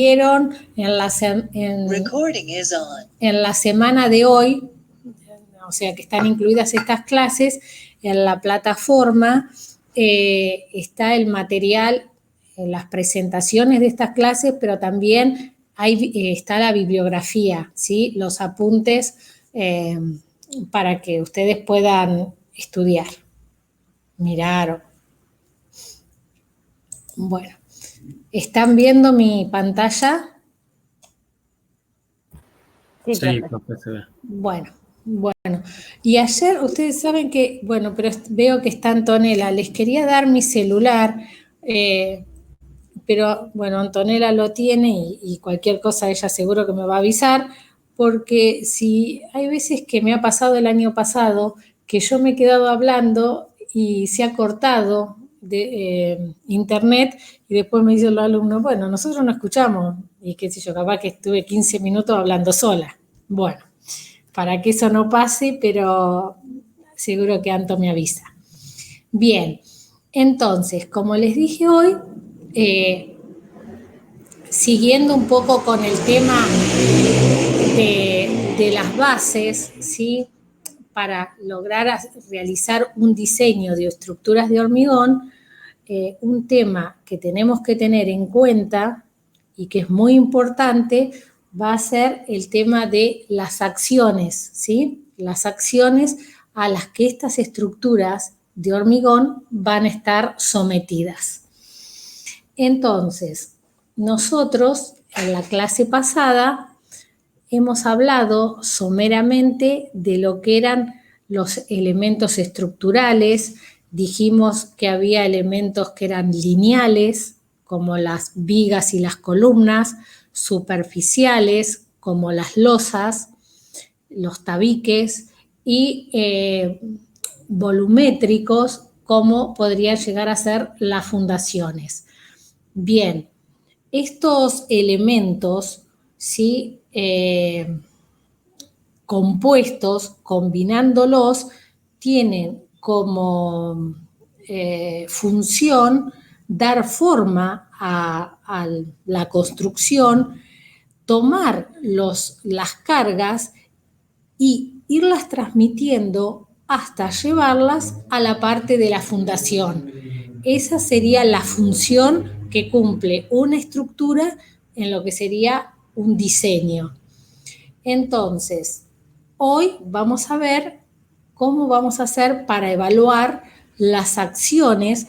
vieron en la semana de hoy, o sea que están incluidas estas clases, en la plataforma está el material, las presentaciones de estas clases, pero también está la bibliografía, ¿sí? Los apuntes para que ustedes puedan estudiar, mirar. Bueno, ¿están viendo mi pantalla? Sí, profesora. Bueno. Y ayer, ustedes saben que, bueno, pero veo que está Antonella. Les quería dar mi celular, pero, bueno, Antonella lo tiene y cualquier cosa ella seguro que me va a avisar, porque si hay veces que me ha pasado el año pasado que yo me he quedado hablando y se ha cortado de internet y después me dicen los alumnos, bueno, nosotros no escuchamos y qué sé yo, capaz que estuve 15 minutos hablando sola. Bueno, para que eso no pase, pero seguro que Anto me avisa. Bien, entonces, como les dije hoy, siguiendo un poco con el tema de las bases, ¿sí? Para lograr realizar un diseño de estructuras de hormigón, un tema que tenemos que tener en cuenta y que es muy importante va a ser el tema de las acciones, ¿sí? Las acciones a las que estas estructuras de hormigón van a estar sometidas. Entonces, nosotros en la clase pasada hemos hablado someramente de lo que eran los elementos estructurales. Dijimos que había elementos que eran lineales, como las vigas y las columnas, superficiales, como las losas, los tabiques, y volumétricos, como podrían llegar a ser las fundaciones. Bien, estos elementos, ¿sí? Compuestos, combinándolos, tienen como función dar forma a la construcción, tomar las cargas y irlas transmitiendo hasta llevarlas a la parte de la fundación. Esa sería la función que cumple una estructura en lo que sería un diseño. Entonces, hoy vamos a ver cómo vamos a hacer para evaluar las acciones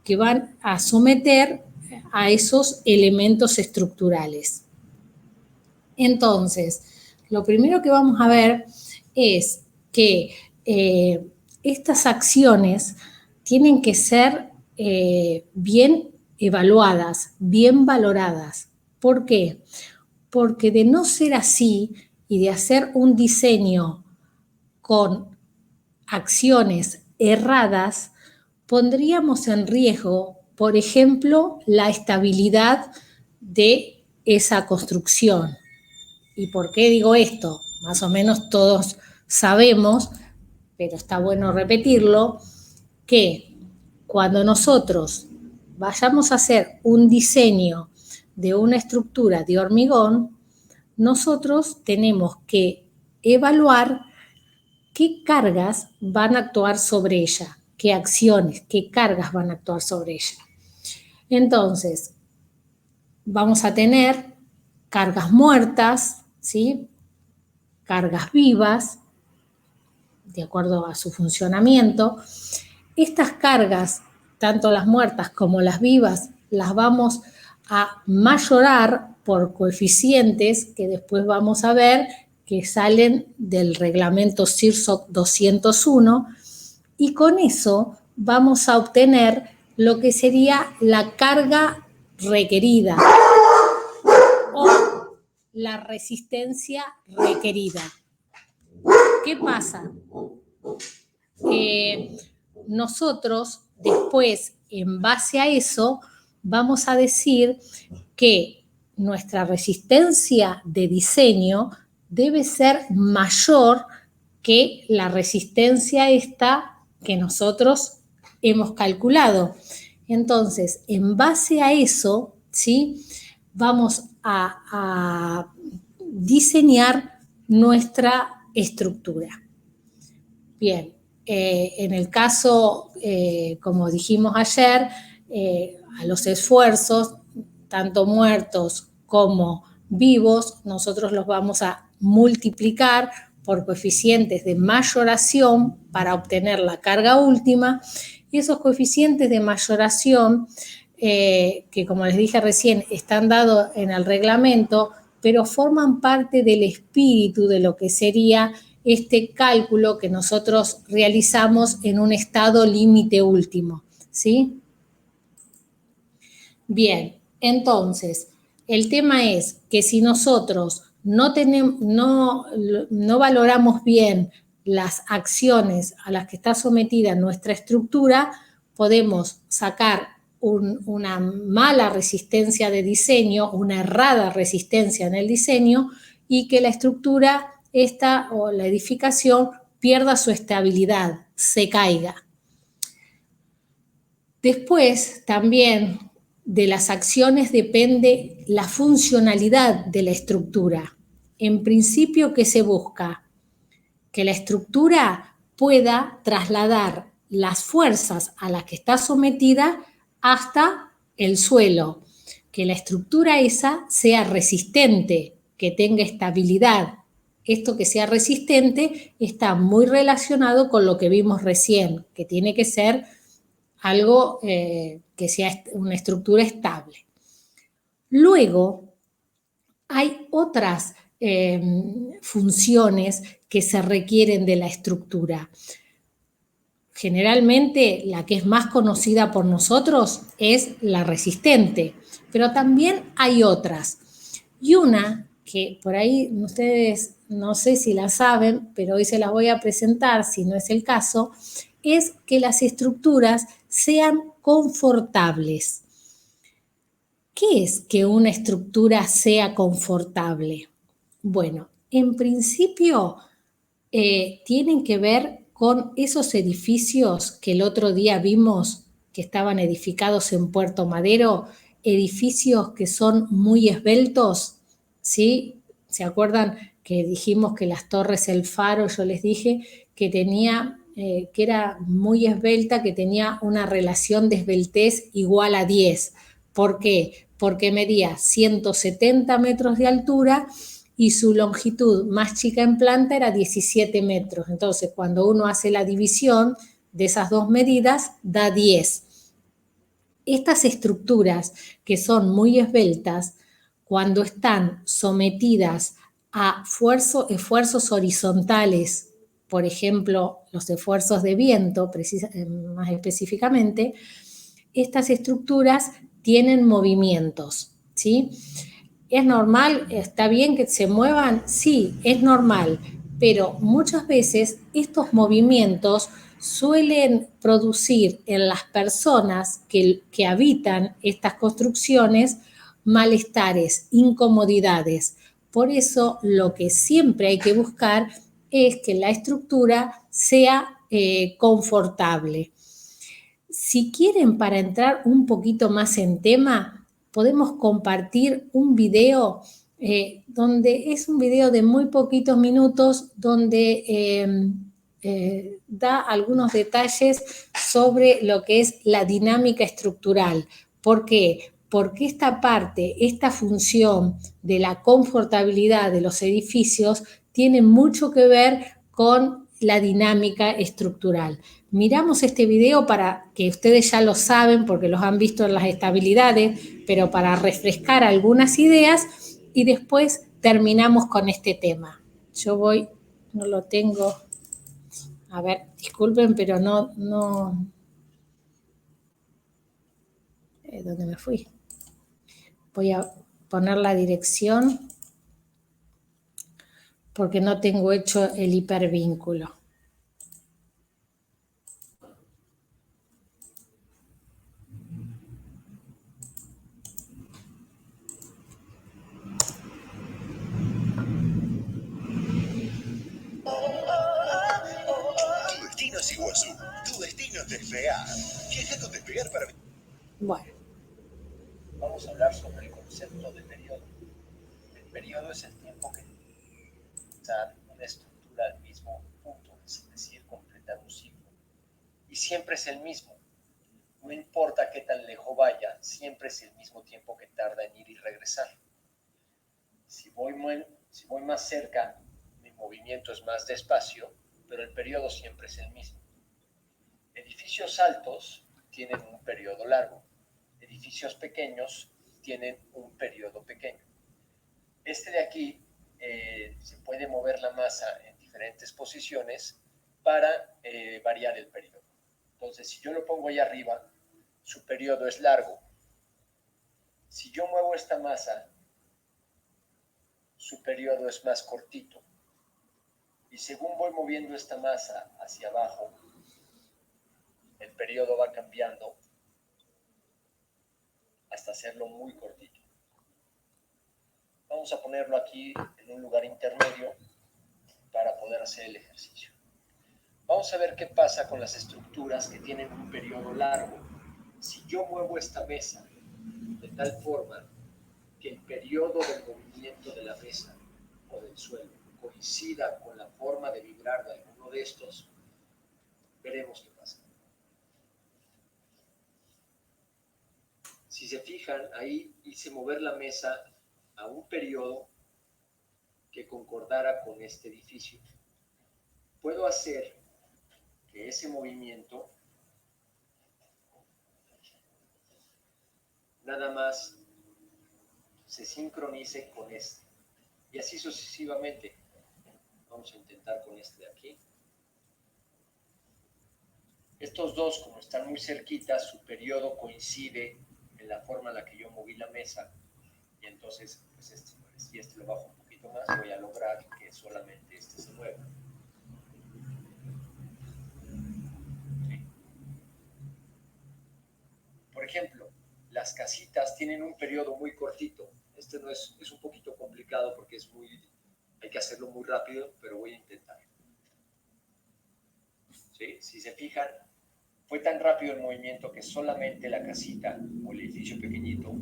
que van a someter a esos elementos estructurales. Entonces, lo primero que vamos a ver es que estas acciones tienen que ser bien evaluadas, bien valoradas. ¿Por qué? Porque de no ser así y de hacer un diseño con acciones erradas, pondríamos en riesgo, por ejemplo, la estabilidad de esa construcción. ¿Y por qué digo esto? Más o menos todos sabemos, pero está bueno repetirlo, que cuando nosotros vayamos a hacer un diseño de una estructura de hormigón, nosotros tenemos que evaluar qué cargas van a actuar sobre ella, qué acciones, qué cargas van a actuar sobre ella. Entonces, vamos a tener cargas muertas, ¿sí? Cargas vivas, de acuerdo a su funcionamiento. Estas cargas, tanto las muertas como las vivas, las vamos a mayorar por coeficientes que después vamos a ver que salen del reglamento CIRSOC 201, y con eso vamos a obtener lo que sería la carga requerida o la resistencia requerida. ¿Qué pasa? Nosotros después, en base a eso, vamos a decir que nuestra resistencia de diseño debe ser mayor que la resistencia esta que nosotros hemos calculado. Entonces, en base a eso, ¿sí? vamos a diseñar nuestra estructura. Bien, en el caso, como dijimos ayer, a los esfuerzos, tanto muertos como vivos, nosotros los vamos a multiplicar por coeficientes de mayoración para obtener la carga última. Y esos coeficientes de mayoración, que como les dije recién, están dados en el reglamento, pero forman parte del espíritu de lo que sería este cálculo que nosotros realizamos en un estado límite último, ¿sí? Bien, entonces, el tema es que si nosotros no valoramos bien las acciones a las que está sometida nuestra estructura, podemos sacar una mala resistencia de diseño, una errada resistencia en el diseño, y que la estructura esta o la edificación pierda su estabilidad, se caiga. Después, también de las acciones depende la funcionalidad de la estructura. En principio, ¿qué se busca? Que la estructura pueda trasladar las fuerzas a las que está sometida hasta el suelo, que la estructura esa sea resistente, que tenga estabilidad. Esto que sea resistente está muy relacionado con lo que vimos recién, que tiene que ser algo que sea una estructura estable. Luego, hay otras funciones que se requieren de la estructura. Generalmente, la que es más conocida por nosotros es la resistente, pero también hay otras. Y una que por ahí ustedes no sé si la saben, pero hoy se las voy a presentar, si no es el caso, es que las estructuras sean confortables. ¿Qué es que una estructura sea confortable? Bueno, en principio tienen que ver con esos edificios que el otro día vimos que estaban edificados en Puerto Madero, edificios que son muy esbeltos, ¿sí? ¿Se acuerdan que dijimos que las torres El Faro, yo les dije que tenía, que era muy esbelta, que tenía una relación de esbeltez igual a 10? ¿Por qué? Porque medía 170 metros de altura y su longitud más chica en planta era 17 metros. Entonces, cuando uno hace la división de esas dos medidas, da 10. Estas estructuras que son muy esbeltas, cuando están sometidas a esfuerzos horizontales, por ejemplo, los esfuerzos de viento, más específicamente, estas estructuras tienen movimientos, ¿sí? ¿Es normal? ¿Está bien que se muevan? Sí, es normal, pero muchas veces estos movimientos suelen producir en las personas que habitan estas construcciones malestares, incomodidades. Por eso lo que siempre hay que buscar es que la estructura sea confortable. Si quieren, para entrar un poquito más en tema, podemos compartir un video donde es un video de muy poquitos minutos donde da algunos detalles sobre lo que es la dinámica estructural. ¿Por qué? Porque esta parte, esta función de la confortabilidad de los edificios tiene mucho que ver con la dinámica estructural. Miramos este video para que ustedes ya lo saben porque los han visto en las estabilidades, pero para refrescar algunas ideas y después terminamos con este tema. Yo voy, no lo tengo, a ver, disculpen, pero no, ¿dónde me fui? Voy a poner la dirección porque no tengo hecho el hipervínculo. Tu destino es Iguazú, tu destino es Despegar. Viaja con Despegar para... Bueno. Vamos a hablar sobre el concepto concepto de periodo. El periodo es el tiempo que está una estructura al mismo punto, es decir, completar un ciclo. Y siempre es el mismo. No importa qué tan lejos vaya, siempre es el mismo tiempo que tarda en ir y regresar. Si voy más cerca, mi movimiento es más despacio, pero el periodo siempre es el mismo. Edificios altos tienen un periodo largo. Edificios pequeños tienen un periodo pequeño. Este de aquí se puede mover la masa en diferentes posiciones para variar el periodo. Entonces, si yo lo pongo ahí arriba, su periodo es largo. Si yo muevo esta masa, su periodo es más cortito. Y según voy moviendo esta masa hacia abajo, el periodo va cambiando hasta hacerlo muy cortito. Vamos a ponerlo aquí en un lugar intermedio para poder hacer el ejercicio. Vamos a ver qué pasa con las estructuras que tienen un periodo largo. Si yo muevo esta mesa de tal forma que el periodo del movimiento de la mesa o del suelo coincida con la forma de vibrar de alguno de estos, veremos qué pasa. Si se fijan, ahí hice mover la mesa a un periodo que concordara con este edificio. Puedo hacer que ese movimiento nada más se sincronice con este. Y así sucesivamente. Vamos a intentar con este de aquí. Estos dos, como están muy cerquitas, su periodo coincide en la forma en la que yo moví la mesa. Y entonces, pues si este lo bajo un poquito más, voy a lograr que solamente este se mueva. ¿Sí? Por ejemplo, las casitas tienen un periodo muy cortito. Este no es un poquito complicado porque hay que hacerlo muy rápido, pero voy a intentar. ¿Sí? Si se fijan, fue tan rápido el movimiento que solamente la casita o el edificio pequeñito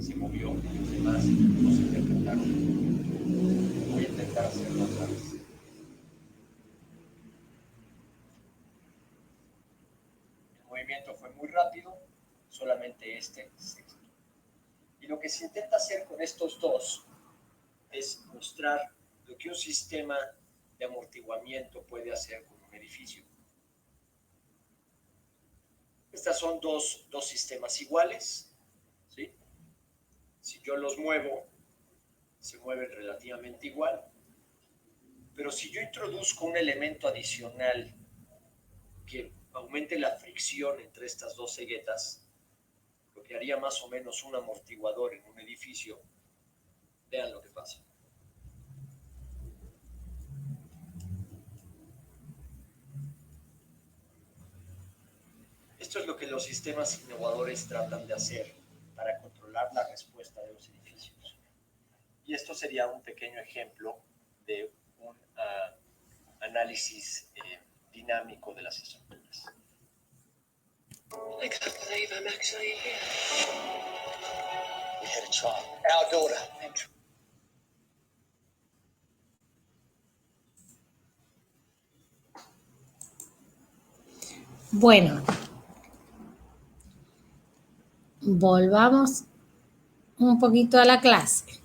se movió y los demás no se interpretaron. Voy a intentar hacerlo otra vez. El movimiento fue muy rápido, solamente este se explica. Y lo que se intenta hacer con estos dos es mostrar lo que un sistema de amortiguamiento puede hacer con un edificio. Estas son dos sistemas iguales, ¿sí? Si yo los muevo, se mueven relativamente igual. Pero si yo introduzco un elemento adicional que aumente la fricción entre estas dos ceguetas, lo que haría más o menos un amortiguador en un edificio, vean lo que pasa. Esto es lo que los sistemas innovadores tratan de hacer para controlar la respuesta de los edificios. Y esto sería un pequeño ejemplo de un análisis dinámico de las estructuras. I can't believe I'm actually here. We had a child. Our daughter. Bueno, volvamos un poquito a la clase.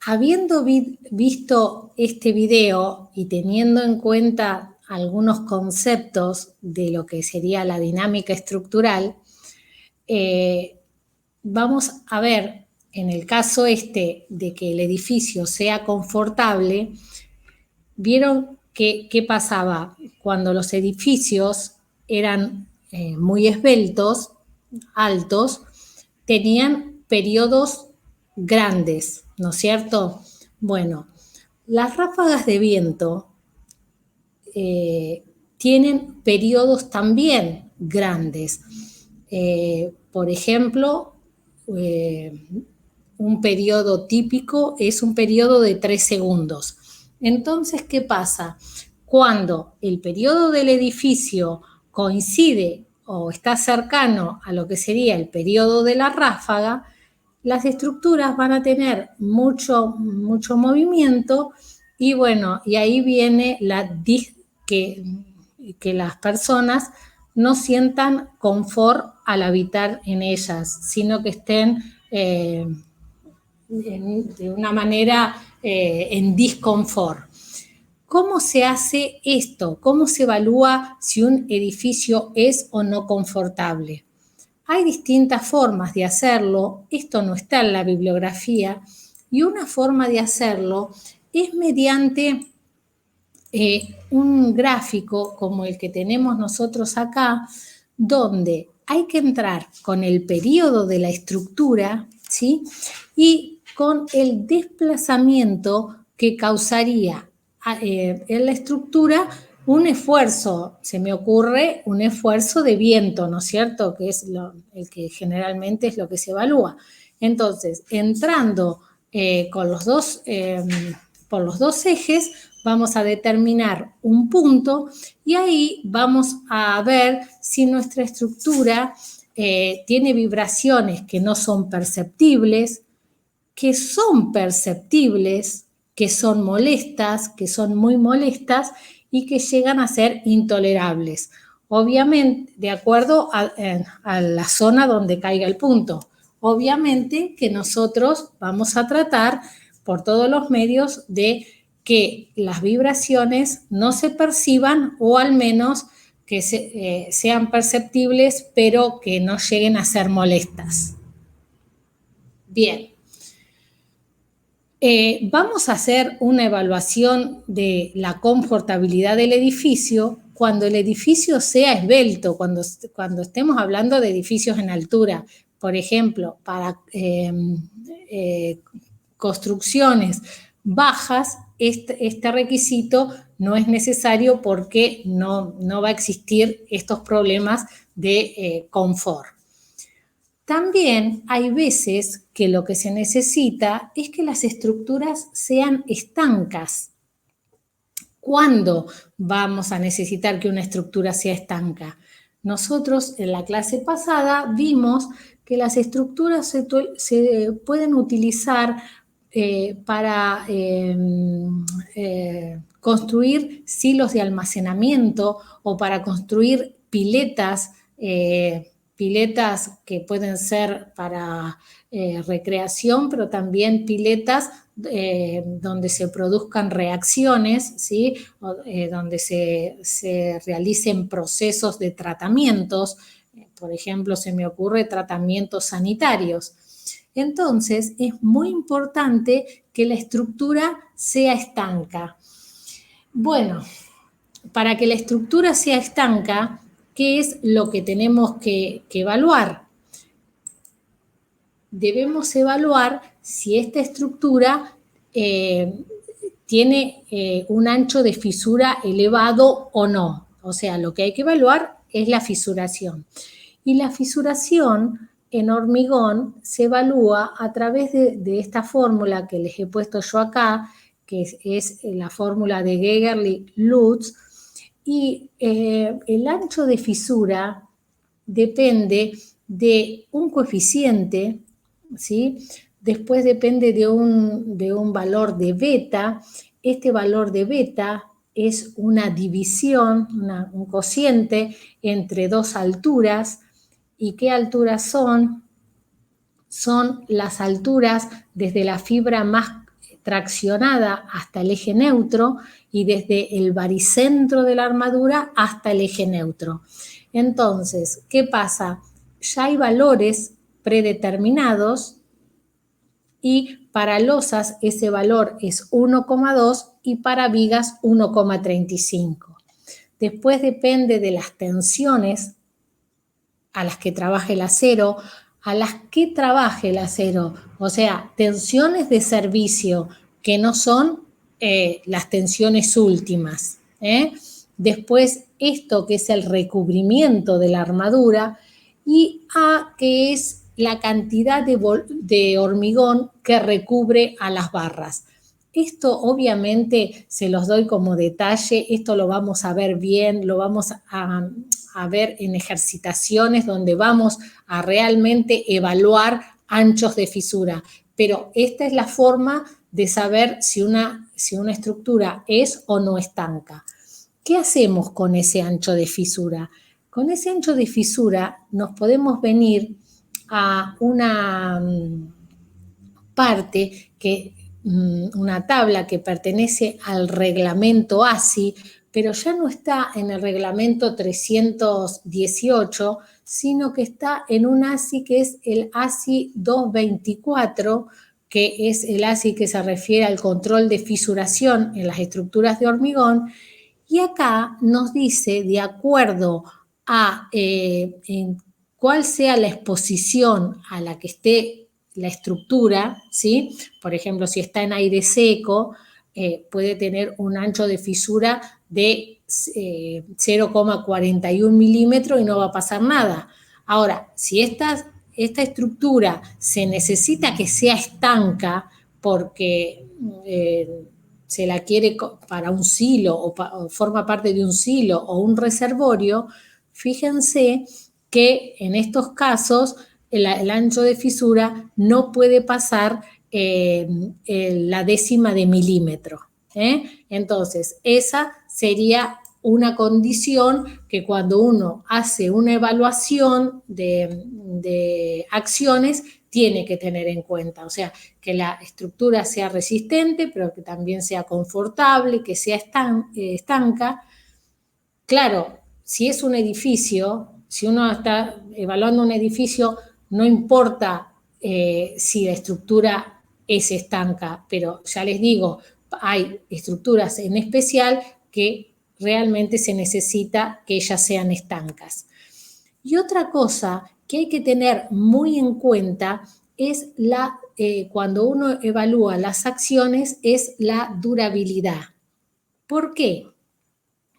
Habiendo visto este video y teniendo en cuenta algunos conceptos de lo que sería la dinámica estructural, vamos a ver en el caso este de que el edificio sea confortable, vieron qué pasaba cuando los edificios eran muy esbeltos, altos, tenían periodos grandes, ¿no es cierto? Bueno, las ráfagas de viento tienen periodos también grandes. Por ejemplo, un periodo típico es un periodo de 3 segundos. Entonces, ¿qué pasa? Cuando el periodo del edificio coincide o está cercano a lo que sería el periodo de la ráfaga, las estructuras van a tener mucho movimiento y bueno, y ahí viene que las personas no sientan confort al habitar en ellas, sino que estén de una manera en disconfort. ¿Cómo se hace esto? ¿Cómo se evalúa si un edificio es o no confortable? Hay distintas formas de hacerlo, esto no está en la bibliografía, y una forma de hacerlo es mediante un gráfico como el que tenemos nosotros acá, donde hay que entrar con el periodo de la estructura, ¿sí? Y con el desplazamiento que causaría en la estructura un esfuerzo, se me ocurre un esfuerzo de viento, ¿no es cierto? Que es el que generalmente es lo que se evalúa. Entonces, entrando por los dos ejes, vamos a determinar un punto y ahí vamos a ver si nuestra estructura tiene vibraciones que no son perceptibles, que son perceptibles, que son molestas, que son muy molestas y que llegan a ser intolerables. Obviamente, de acuerdo a la zona donde caiga el punto. Obviamente que nosotros vamos a tratar por todos los medios de que las vibraciones no se perciban o al menos que sean perceptibles, pero que no lleguen a ser molestas. Bien. Vamos a hacer una evaluación de la confortabilidad del edificio cuando el edificio sea esbelto, cuando estemos hablando de edificios en altura. Por ejemplo, para construcciones bajas, este requisito no es necesario porque no va a existir estos problemas de confort. También hay veces que lo que se necesita es que las estructuras sean estancas. ¿Cuándo vamos a necesitar que una estructura sea estanca? Nosotros en la clase pasada vimos que las estructuras se pueden utilizar para construir silos de almacenamiento o para construir piletas que pueden ser para recreación, pero también piletas donde se produzcan reacciones, ¿sí? Donde se realicen procesos de tratamientos, por ejemplo, se me ocurre tratamientos sanitarios. Entonces, es muy importante que la estructura sea estanca. Bueno, para que la estructura sea estanca, ¿qué es lo que tenemos que evaluar? Debemos evaluar si esta estructura tiene un ancho de fisura elevado o no. O sea, lo que hay que evaluar es la fisuración. Y la fisuración en hormigón se evalúa a través de esta fórmula que les he puesto yo acá, que es la fórmula de Gegerli-Lutz. Y el ancho de fisura depende de un coeficiente, ¿sí? Después depende de un valor de beta. Este valor de beta es una división, un cociente entre dos alturas. ¿Y qué alturas son? Son las alturas desde la fibra más traccionada hasta el eje neutro y desde el baricentro de la armadura hasta el eje neutro. Entonces, ¿qué pasa? Ya hay valores predeterminados y para losas ese valor es 1,2 y para vigas 1,35. Después depende de las tensiones a las que trabaje el acero, a las que trabaje el acero, o sea, tensiones de servicio que no son las tensiones últimas. Después esto que es el recubrimiento de la armadura y A que es la cantidad de hormigón que recubre a las barras. Esto obviamente se los doy como detalle, esto lo vamos a ver bien, lo vamos a ver en ejercitaciones donde vamos a realmente evaluar anchos de fisura, pero esta es la forma de saber si una estructura es o no estanca. ¿Qué hacemos con ese ancho de fisura? Con ese ancho de fisura nos podemos venir a una parte una tabla que pertenece al reglamento ASI, pero ya no está en el reglamento 318, sino que está en un ASI que es el ASI 224, que es el ASI que se refiere al control de fisuración en las estructuras de hormigón, y acá nos dice, de acuerdo a cuál sea la exposición a la que esté la estructura, ¿sí? Por ejemplo, si está en aire seco, puede tener un ancho de fisura de 0,41 milímetros y no va a pasar nada. Ahora, si esta estructura se necesita que sea estanca porque se la quiere para un silo o forma parte de un silo o un reservorio, fíjense que en estos casos el ancho de fisura no puede pasar la décima de milímetro. Entonces, esa sería una condición que cuando uno hace una evaluación de acciones tiene que tener en cuenta. O sea, que la estructura sea resistente, pero que también sea confortable, que sea estanca. Claro, si es un edificio, si uno está evaluando un edificio, no importa si la estructura es estanca, pero ya les digo, hay estructuras en especial que realmente se necesita que ellas sean estancas. Y otra cosa que hay que tener muy en cuenta es cuando uno evalúa las acciones, es la durabilidad. ¿Por qué?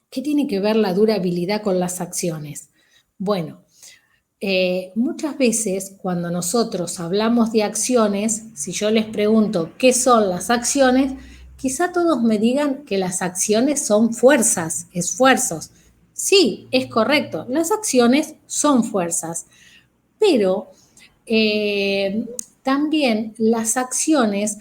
¿Qué tiene que ver la durabilidad con las acciones? Bueno, muchas veces cuando nosotros hablamos de acciones, si yo les pregunto qué son las acciones, quizá todos me digan que las acciones son fuerzas, esfuerzos. Sí, es correcto, las acciones son fuerzas, pero también las acciones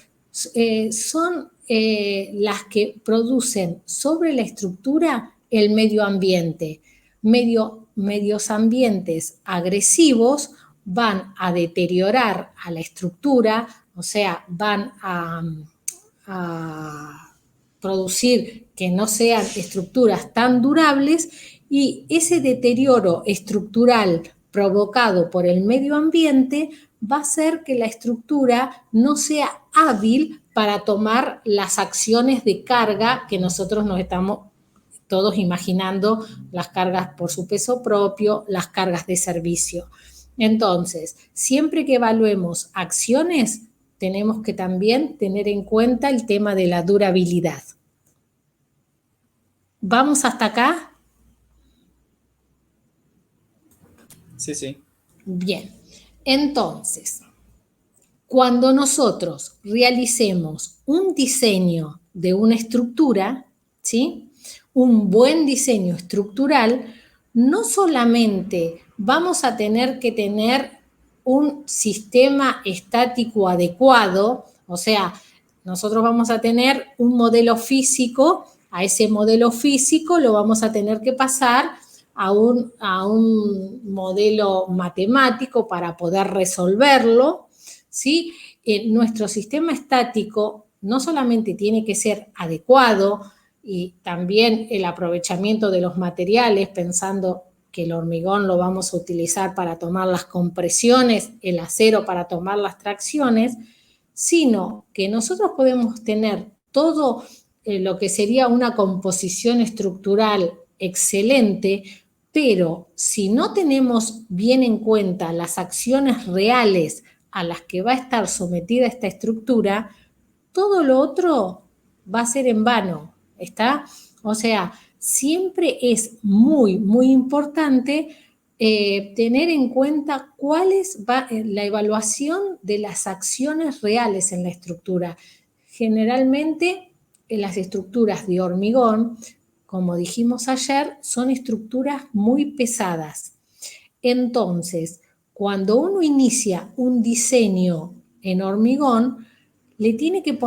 son las que producen sobre la estructura el medio ambiente. Medios ambientes agresivos van a deteriorar a la estructura, o sea, van a producir que no sean estructuras tan durables, y ese deterioro estructural provocado por el medio ambiente va a hacer que la estructura no sea hábil para tomar las acciones de carga que nosotros nos estamos todos imaginando, las cargas por su peso propio, las cargas de servicio. Entonces, siempre que evaluemos acciones, tenemos que también tener en cuenta el tema de la durabilidad. ¿Vamos hasta acá? Sí, sí. Bien, entonces, cuando nosotros realicemos un diseño de una estructura, ¿sí? Un buen diseño estructural, no solamente vamos a tener que tener un sistema estático adecuado, o sea, nosotros vamos a tener un modelo físico, a ese modelo físico lo vamos a tener que pasar a un modelo matemático para poder resolverlo, ¿sí? Nuestro sistema estático no solamente tiene que ser adecuado, y también el aprovechamiento de los materiales, pensando que el hormigón lo vamos a utilizar para tomar las compresiones, el acero para tomar las tracciones, sino que nosotros podemos tener todo lo que sería una composición estructural excelente, pero si no tenemos bien en cuenta las acciones reales a las que va a estar sometida esta estructura, todo lo otro va a ser en vano, ¿está? O sea, siempre es muy, muy importante tener en cuenta cuál es la evaluación de las acciones reales en la estructura. Generalmente las estructuras de hormigón, como dijimos ayer, son estructuras muy pesadas. Entonces, cuando uno inicia un diseño en hormigón, le tiene que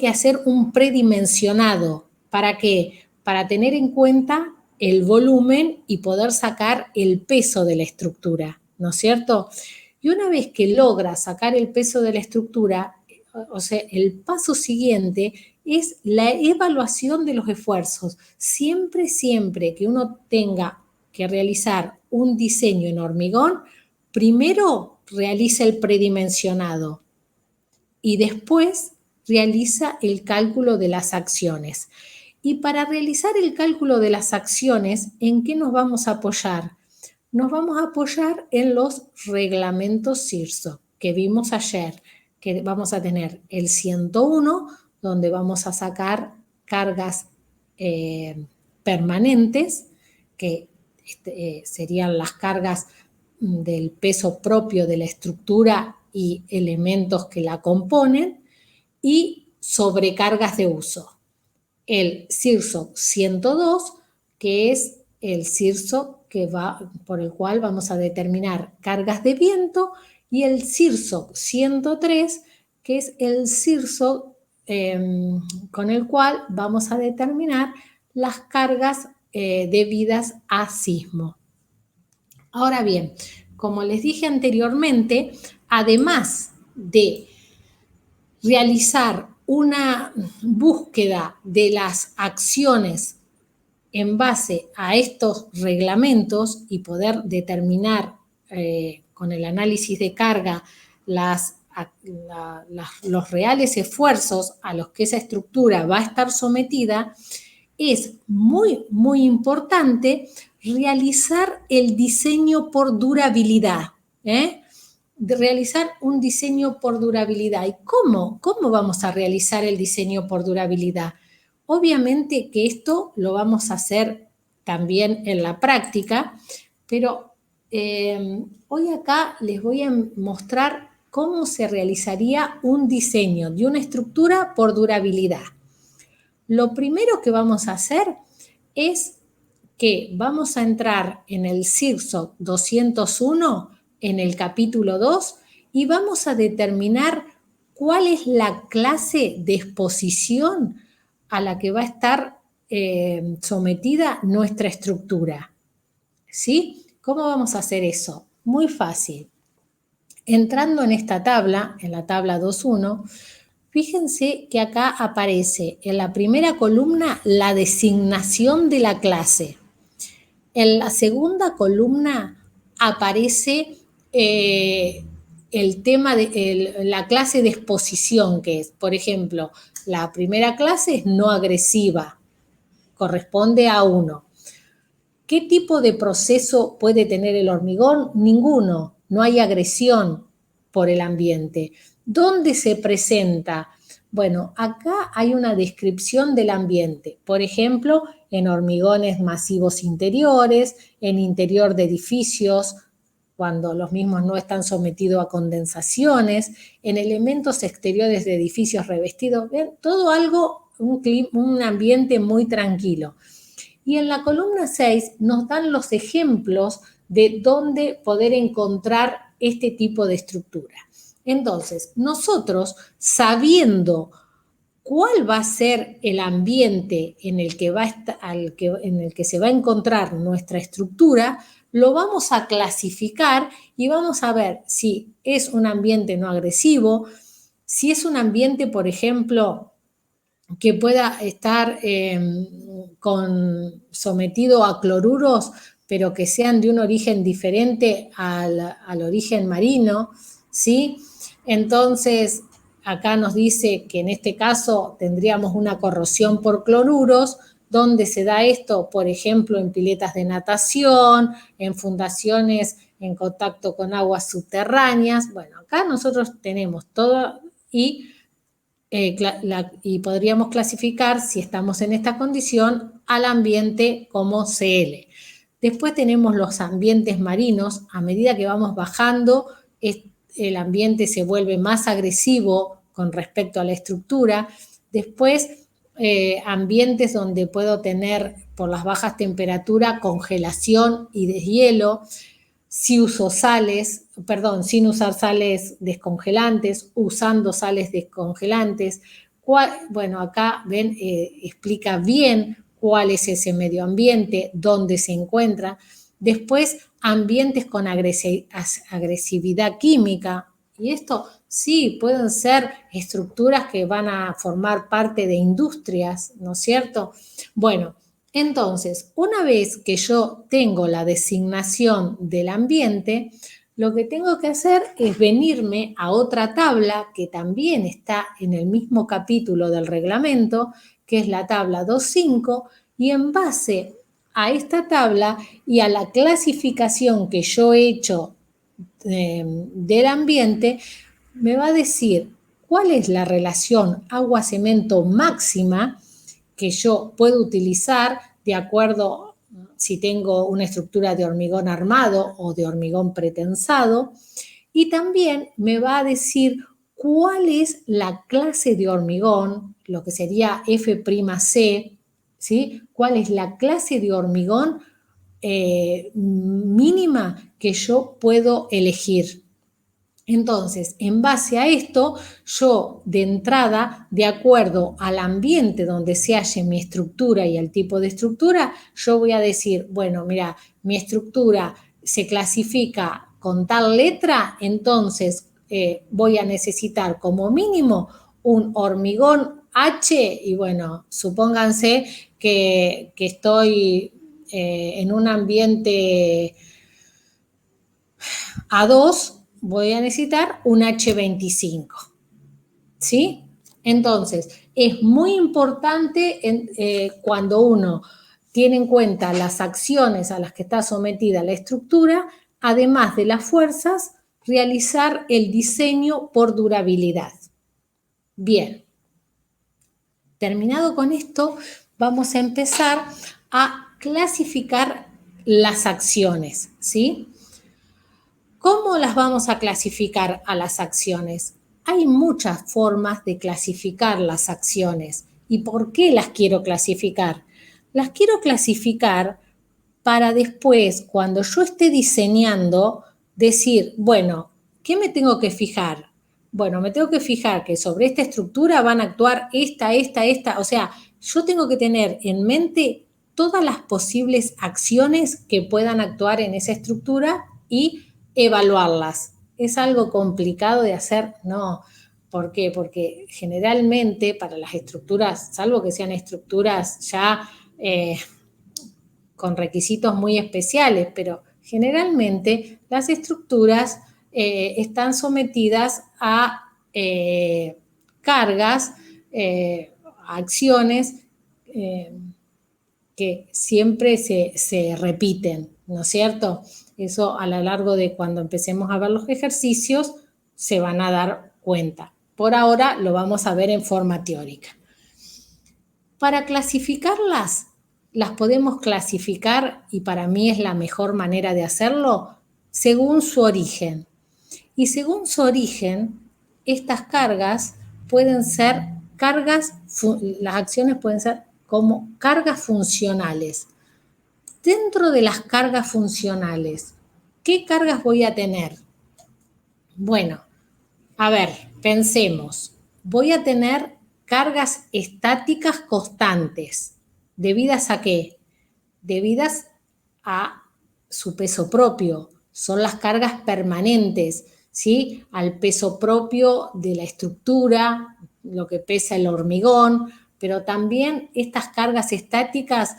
hacer un predimensionado. ¿Para qué? Para tener en cuenta el volumen y poder sacar el peso de la estructura, ¿no es cierto? Y una vez que logra sacar el peso de la estructura, o sea, el paso siguiente es la evaluación de los esfuerzos. Siempre que uno tenga que realizar un diseño en hormigón, primero realiza el predimensionado y después realiza el cálculo de las acciones. Y para realizar el cálculo de las acciones, ¿en qué nos vamos a apoyar? Nos vamos a apoyar en los reglamentos CIRSO que vimos ayer, que vamos a tener el 101, donde vamos a sacar cargas permanentes, que serían las cargas del peso propio de la estructura y elementos que la componen, y sobrecargas de uso. El CIRSO 102, que es el CIRSO por el cual vamos a determinar cargas de viento, y el CIRSO 103, que es el CIRSO con el cual vamos a determinar las cargas debidas a sismo. Ahora bien, como les dije anteriormente, además de realizar una búsqueda de las acciones en base a estos reglamentos y poder determinar con el análisis de carga los reales esfuerzos a los que esa estructura va a estar sometida, es muy importante realizar el diseño por durabilidad, de realizar un diseño por durabilidad. ¿Y cómo vamos a realizar el diseño por durabilidad? Obviamente que esto lo vamos a hacer también en la práctica, pero hoy acá les voy a mostrar cómo se realizaría un diseño de una estructura por durabilidad. Lo primero que vamos a hacer es que vamos a entrar en el CIRSO 201, en el capítulo 2, y vamos a determinar cuál es la clase de exposición a la que va a estar sometida nuestra estructura. ¿Sí? ¿Cómo vamos a hacer eso? Muy fácil. Entrando en esta tabla, en la tabla 2.1, fíjense que acá aparece en la primera columna la designación de la clase. En la segunda columna aparece el tema de la clase de exposición, que es, por ejemplo, la primera clase es no agresiva, corresponde a 1. ¿Qué tipo de proceso puede tener el hormigón? Ninguno, no hay agresión por el ambiente. ¿Dónde se presenta? Bueno, acá hay una descripción del ambiente, por ejemplo, en hormigones masivos interiores, en interior de edificios, cuando los mismos no están sometidos a condensaciones, en elementos exteriores de edificios revestidos, ¿ven? Todo algo, un ambiente muy tranquilo. Y en la columna 6 nos dan los ejemplos de dónde poder encontrar este tipo de estructura. Entonces, nosotros, sabiendo cuál va a ser el ambiente en el que se va a encontrar nuestra estructura, lo vamos a clasificar y vamos a ver si es un ambiente no agresivo, si es un ambiente, por ejemplo, que pueda estar sometido a cloruros, pero que sean de un origen diferente al origen marino, ¿sí? Entonces, acá nos dice que en este caso tendríamos una corrosión por cloruros. ¿Dónde se da esto? Por ejemplo, en piletas de natación, en fundaciones en contacto con aguas subterráneas. Bueno, acá nosotros tenemos todo y podríamos clasificar, si estamos en esta condición, al ambiente como CL. Después tenemos los ambientes marinos. A medida que vamos bajando, el ambiente se vuelve más agresivo con respecto a la estructura. Después, ambientes donde puedo tener, por las bajas temperaturas, congelación y deshielo. Si uso sales, perdón, sin usar sales descongelantes, usando sales descongelantes. Bueno, acá ven, explica bien cuál es ese medio ambiente, dónde se encuentra. Después, ambientes con agresividad química. Y esto sí, pueden ser estructuras que van a formar parte de industrias, ¿no es cierto? Bueno, entonces, una vez que yo tengo la designación del ambiente, lo que tengo que hacer es venirme a otra tabla que también está en el mismo capítulo del reglamento, que es la tabla 2.5, y en base a esta tabla y a la clasificación que yo he hecho del ambiente, me va a decir cuál es la relación agua-cemento máxima que yo puedo utilizar de acuerdo si tengo una estructura de hormigón armado o de hormigón pretensado, y también me va a decir cuál es la clase de hormigón, lo que sería F'C, ¿sí? Cuál es la clase de hormigón mínima que yo puedo elegir. Entonces, en base a esto, yo de entrada, de acuerdo al ambiente donde se halle mi estructura y el tipo de estructura, yo voy a decir, bueno, mira, mi estructura se clasifica con tal letra, entonces voy a necesitar como mínimo un hormigón H, y bueno, supónganse que estoy en un ambiente A2, voy a necesitar un H25, ¿sí? Entonces, es muy importante cuando uno tiene en cuenta las acciones a las que está sometida la estructura, además de las fuerzas, realizar el diseño por durabilidad. Bien, terminado con esto, vamos a empezar a clasificar las acciones, ¿sí? ¿Cómo las vamos a clasificar a las acciones? Hay muchas formas de clasificar las acciones. ¿Y por qué las quiero clasificar? Las quiero clasificar para después, cuando yo esté diseñando, decir, bueno, ¿qué me tengo que fijar? Bueno, me tengo que fijar que sobre esta estructura van a actuar esta. O sea, yo tengo que tener en mente todas las posibles acciones que puedan actuar en esa estructura y evaluarlas. ¿Es algo complicado de hacer? No. ¿Por qué? Porque generalmente para las estructuras, salvo que sean estructuras ya con requisitos muy especiales, pero generalmente las estructuras están sometidas a cargas, acciones que siempre se repiten, ¿no es cierto? Eso a lo largo de cuando empecemos a ver los ejercicios se van a dar cuenta. Por ahora lo vamos a ver en forma teórica. Para clasificarlas, las podemos clasificar, y para mí es la mejor manera de hacerlo, según su origen. Y según su origen, estas cargas pueden ser las acciones pueden ser como cargas funcionales. Dentro de las cargas funcionales, ¿qué cargas voy a tener? Bueno, a ver, pensemos. Voy a tener cargas estáticas constantes. ¿Debidas a qué? Debidas a su peso propio. Son las cargas permanentes, ¿sí? Al peso propio de la estructura, lo que pesa el hormigón, pero también estas cargas estáticas,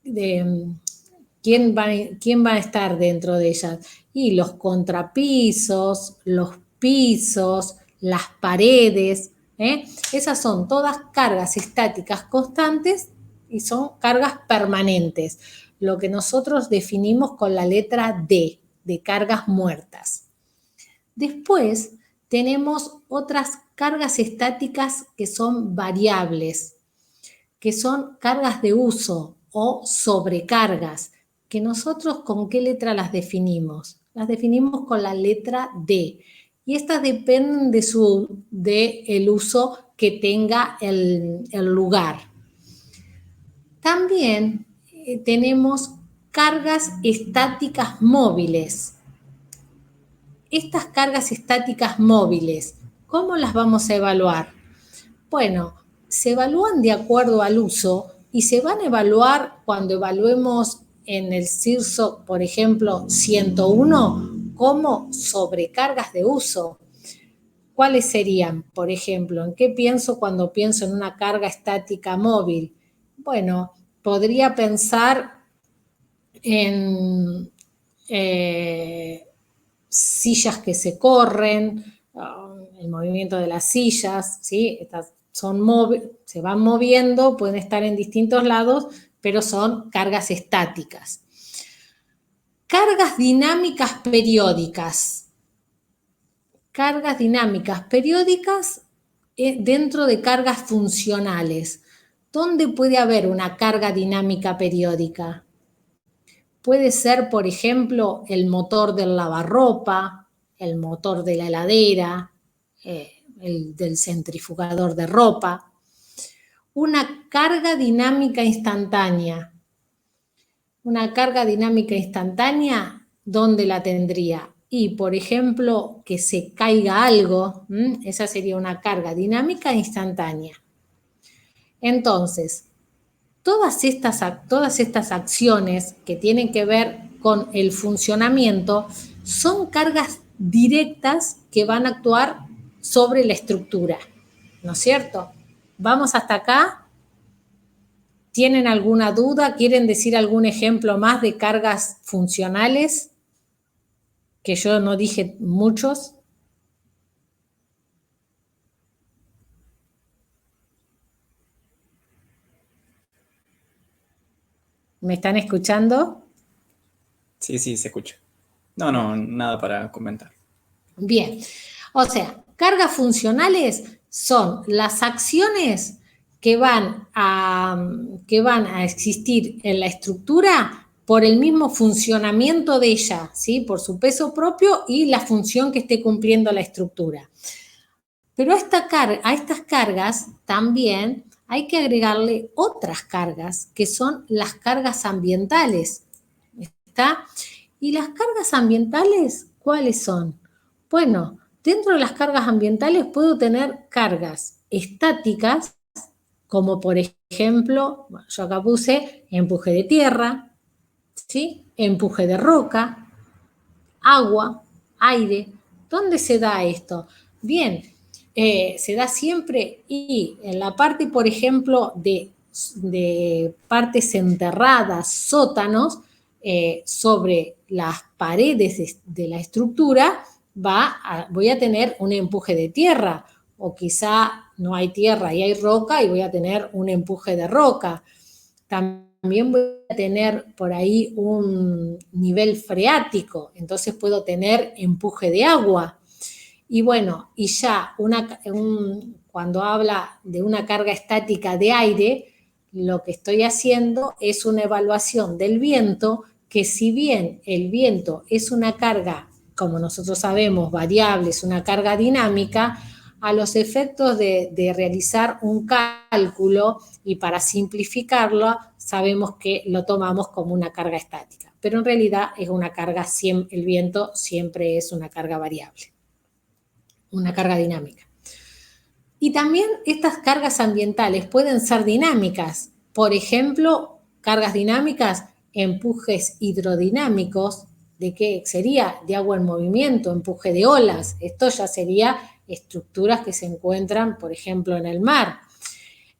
¿quién va a estar dentro de ellas? Y los contrapisos, los pisos, las paredes, esas son todas cargas estáticas constantes y son cargas permanentes, lo que nosotros definimos con la letra D, de cargas muertas. Después tenemos otras cargas estáticas que son variables, que son cargas de uso o sobrecargas, que nosotros ¿con qué letra las definimos? Las definimos con la letra D. y estas dependen del uso que tenga el lugar. También tenemos cargas estáticas móviles. Estas cargas estáticas móviles, ¿cómo las vamos a evaluar? Bueno, se evalúan de acuerdo al uso y se van a evaluar cuando evaluemos en el CIRSO, por ejemplo, 101, como sobrecargas de uso. ¿Cuáles serían? Por ejemplo, ¿en qué pienso cuando pienso en una carga estática móvil? Bueno, podría pensar en sillas que se corren, el movimiento de las sillas, ¿sí? Estas se van moviendo, pueden estar en distintos lados, pero son cargas estáticas. Cargas dinámicas periódicas. Cargas dinámicas periódicas dentro de cargas funcionales. ¿Dónde puede haber una carga dinámica periódica? Puede ser, por ejemplo, el motor del lavarropa, el motor de la heladera, el del centrifugador de ropa. Una carga dinámica instantánea. Una carga dinámica instantánea, ¿dónde la tendría? Y, por ejemplo, que se caiga algo, esa sería una carga dinámica instantánea. Entonces, todas estas acciones que tienen que ver con el funcionamiento son cargas directas que van a actuar sobre la estructura, ¿no es cierto? ¿Vamos hasta acá? ¿Tienen alguna duda? ¿Quieren decir algún ejemplo más de cargas funcionales? Que yo no dije muchos. ¿Me están escuchando? Sí, sí, se escucha. No, nada para comentar. Bien, o sea, cargas funcionales son las acciones que van a existir en la estructura por el mismo funcionamiento de ella, ¿sí? Por su peso propio y la función que esté cumpliendo la estructura. Pero a estas cargas también hay que agregarle otras cargas, que son las cargas ambientales, ¿está? ¿Y las cargas ambientales cuáles son? Bueno, dentro de las cargas ambientales puedo tener cargas estáticas, como por ejemplo, yo acá puse empuje de tierra, ¿sí? Empuje de roca, agua, aire. ¿Dónde se da esto? Bien, se da siempre y en la parte, por ejemplo, de partes enterradas, sótanos, sobre las paredes de la estructura, voy a tener un empuje de tierra, o quizá no hay tierra y hay roca y voy a tener un empuje de roca. También voy a tener por ahí un nivel freático, entonces puedo tener empuje de agua. Y bueno, y ya cuando habla de una carga estática de aire, lo que estoy haciendo es una evaluación del viento, que si bien el viento es una carga, como nosotros sabemos, variable, es una carga dinámica, a los efectos de realizar un cálculo y para simplificarlo, sabemos que lo tomamos como una carga estática, pero en realidad es una carga, el viento siempre es una carga variable, una carga dinámica. Y también estas cargas ambientales pueden ser dinámicas, por ejemplo, cargas dinámicas, empujes hidrodinámicos, ¿de qué sería? De agua en movimiento, empuje de olas, esto ya sería estructuras que se encuentran, por ejemplo, en el mar.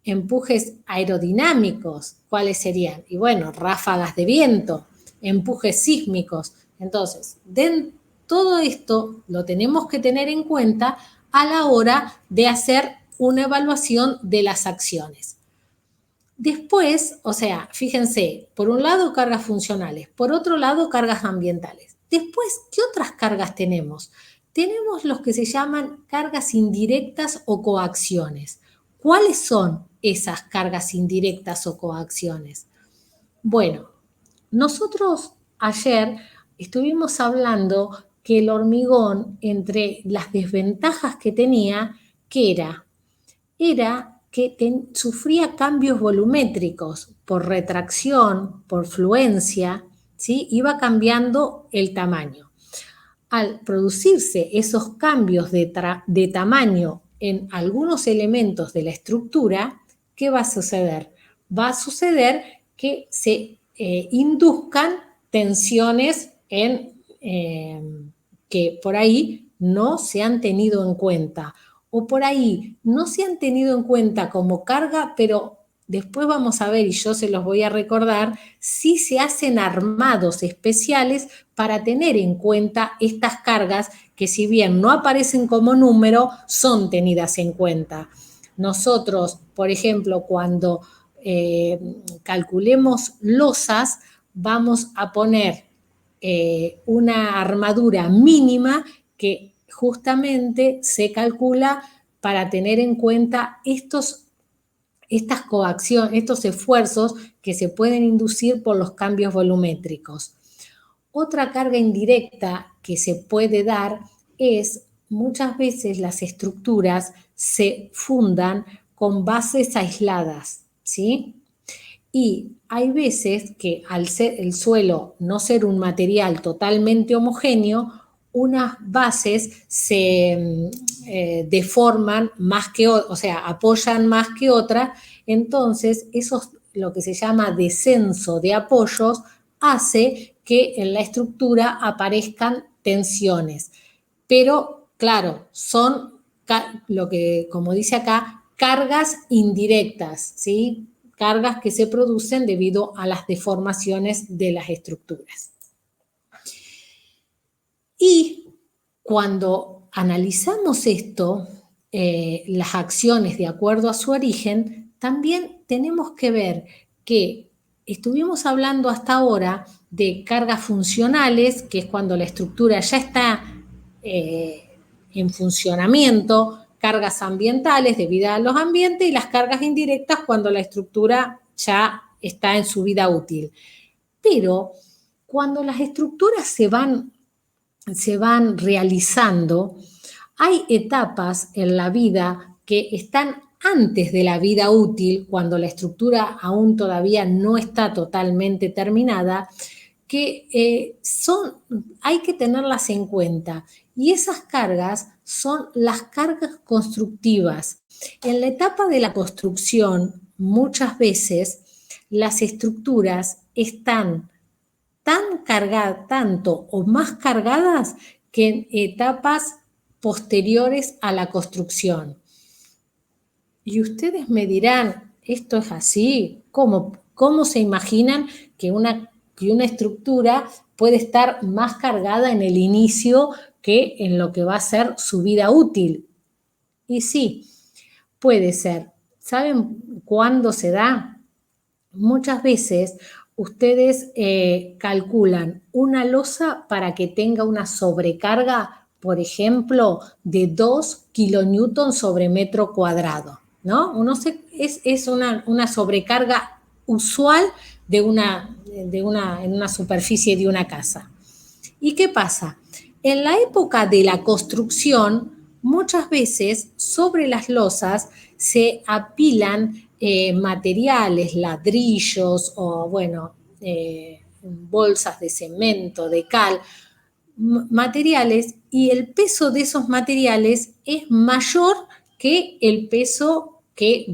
Empujes aerodinámicos, ¿cuáles serían? Y bueno, ráfagas de viento, empujes sísmicos. Entonces, todo esto lo tenemos que tener en cuenta a la hora de hacer una evaluación de las acciones. Después, o sea, fíjense, por un lado cargas funcionales, por otro lado cargas ambientales. Después, ¿qué otras cargas tenemos? Tenemos los que se llaman cargas indirectas o coacciones. ¿Cuáles son esas cargas indirectas o coacciones? Bueno, nosotros ayer estuvimos hablando que el hormigón, entre las desventajas que tenía, ¿qué era? Era que sufría cambios volumétricos por retracción, por fluencia, ¿sí? Iba cambiando el tamaño. Al producirse esos cambios de tamaño en algunos elementos de la estructura, ¿qué va a suceder? Va a suceder que se induzcan tensiones que por ahí no se han tenido en cuenta, o por ahí no se han tenido en cuenta como carga, pero después vamos a ver, y yo se los voy a recordar, si se hacen armados especiales para tener en cuenta estas cargas que, si bien no aparecen como número, son tenidas en cuenta. Nosotros, por ejemplo, cuando calculemos losas, vamos a poner una armadura mínima que justamente se calcula para tener en cuenta estas coacciones, estos esfuerzos que se pueden inducir por los cambios volumétricos. Otra carga indirecta que se puede dar es, muchas veces las estructuras se fundan con bases aisladas, ¿sí? Y hay veces que, al ser el suelo no ser un material totalmente homogéneo, unas bases se deforman más que otras, o sea, apoyan más que otras. Entonces, eso, lo que se llama descenso de apoyos, hace que en la estructura aparezcan tensiones. Pero, claro, son lo que, como dice acá, cargas indirectas, ¿sí? Cargas que se producen debido a las deformaciones de las estructuras. Y cuando analizamos esto, las acciones de acuerdo a su origen, también tenemos que ver que estuvimos hablando hasta ahora de cargas funcionales, que es cuando la estructura ya está en funcionamiento, cargas ambientales debido a los ambientes, y las cargas indirectas cuando la estructura ya está en su vida útil. Pero cuando las estructuras se van realizando, hay etapas en la vida que están antes de la vida útil, cuando la estructura aún todavía no está totalmente terminada, que hay que tenerlas en cuenta. Y esas cargas son las cargas constructivas. En la etapa de la construcción, muchas veces las estructuras están tan cargadas, tanto o más cargadas que en etapas posteriores a la construcción. Y ustedes me dirán, ¿esto es así? ¿Cómo se imaginan que una estructura puede estar más cargada en el inicio que en lo que va a ser su vida útil? Y sí, puede ser. ¿Saben cuándo se da? Muchas veces ustedes calculan una losa para que tenga una sobrecarga, por ejemplo, de 2 kilonewtons sobre metro cuadrado, ¿no? Es una sobrecarga usual en una superficie de una casa. ¿Y qué pasa? En la época de la construcción, muchas veces sobre las losas se apilan materiales, ladrillos o, bolsas de cemento, de cal, materiales, y el peso de esos materiales es mayor que el peso que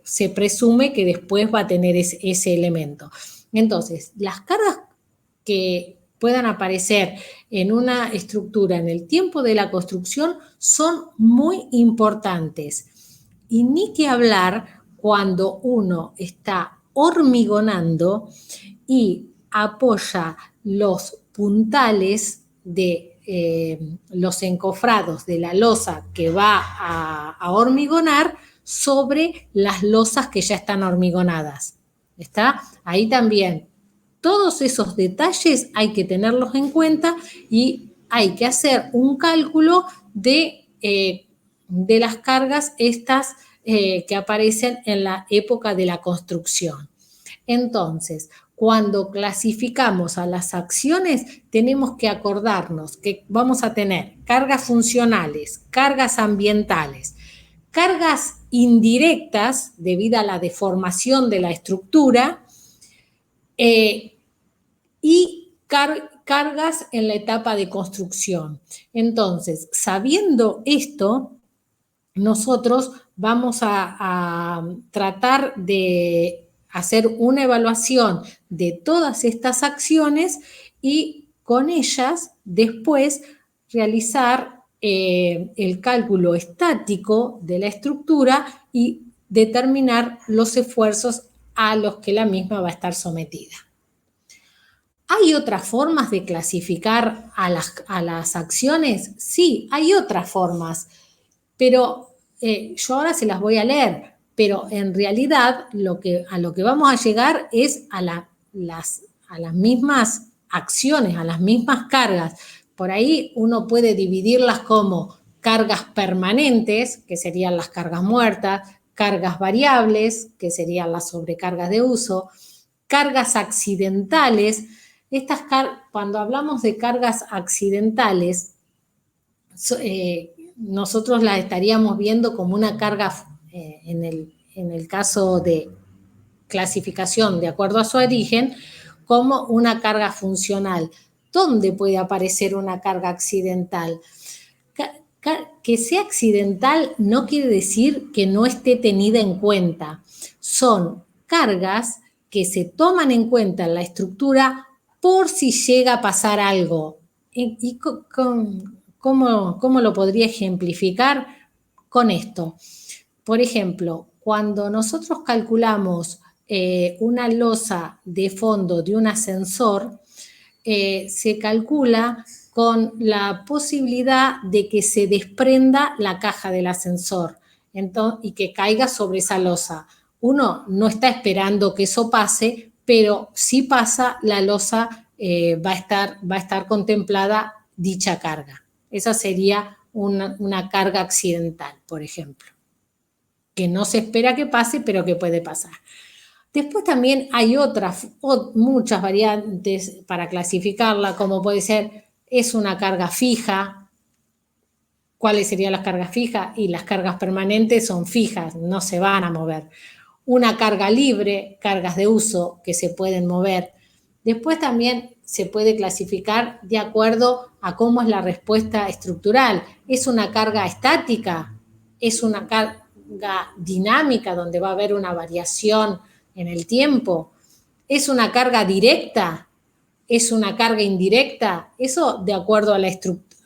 se presume que después va a tener ese elemento. Entonces, las cargas que puedan aparecer en una estructura en el tiempo de la construcción son muy importantes. Y ni que hablar cuando uno está hormigonando y apoya los puntales de los encofrados de la losa que va a hormigonar sobre las losas que ya están hormigonadas. ¿Está? Ahí también. Todos esos detalles hay que tenerlos en cuenta y hay que hacer un cálculo de las cargas que aparecen en la época de la construcción. Entonces, cuando clasificamos a las acciones, tenemos que acordarnos que vamos a tener cargas funcionales, cargas ambientales, cargas indirectas debido a la deformación de la estructura y cargas en la etapa de construcción. Entonces, sabiendo esto, nosotros vamos a tratar de hacer una evaluación de todas estas acciones y con ellas después realizar el cálculo estático de la estructura y determinar los esfuerzos a los que la misma va a estar sometida. ¿Hay otras formas de clasificar a las acciones? Sí, hay otras formas, pero yo ahora se las voy a leer, pero en realidad a lo que vamos a llegar es a las mismas acciones, a las mismas cargas. Por ahí uno puede dividirlas como cargas permanentes, que serían las cargas muertas, cargas variables, que serían las sobrecargas de uso, cargas accidentales. Cuando hablamos de cargas accidentales, nosotros las estaríamos viendo como una carga, en el caso de clasificación de acuerdo a su origen, como una carga funcional. ¿Dónde puede aparecer una carga accidental? Que sea accidental no quiere decir que no esté tenida en cuenta. Son cargas que se toman en cuenta en la estructura por si llega a pasar algo. ¿Y cómo lo podría ejemplificar? Con esto. Por ejemplo, cuando nosotros calculamos una losa de fondo de un ascensor, se calcula con la posibilidad de que se desprenda la caja del ascensor y que caiga sobre esa losa. Uno no está esperando que eso pase, pero si pasa, la losa va a estar contemplada dicha carga. Esa sería una carga accidental, por ejemplo, que no se espera que pase, pero que puede pasar. Después también hay muchas variantes para clasificarla, como puede ser, es una carga fija. ¿Cuáles serían las cargas fijas? Y las cargas permanentes son fijas, no se van a mover. Una carga libre, cargas de uso que se pueden mover. Después también se puede clasificar de acuerdo a cómo es la respuesta estructural. ¿Es una carga estática? ¿Es una carga dinámica donde va a haber una variación en el tiempo? ¿Es una carga directa? ¿Es una carga indirecta? Eso de acuerdo a la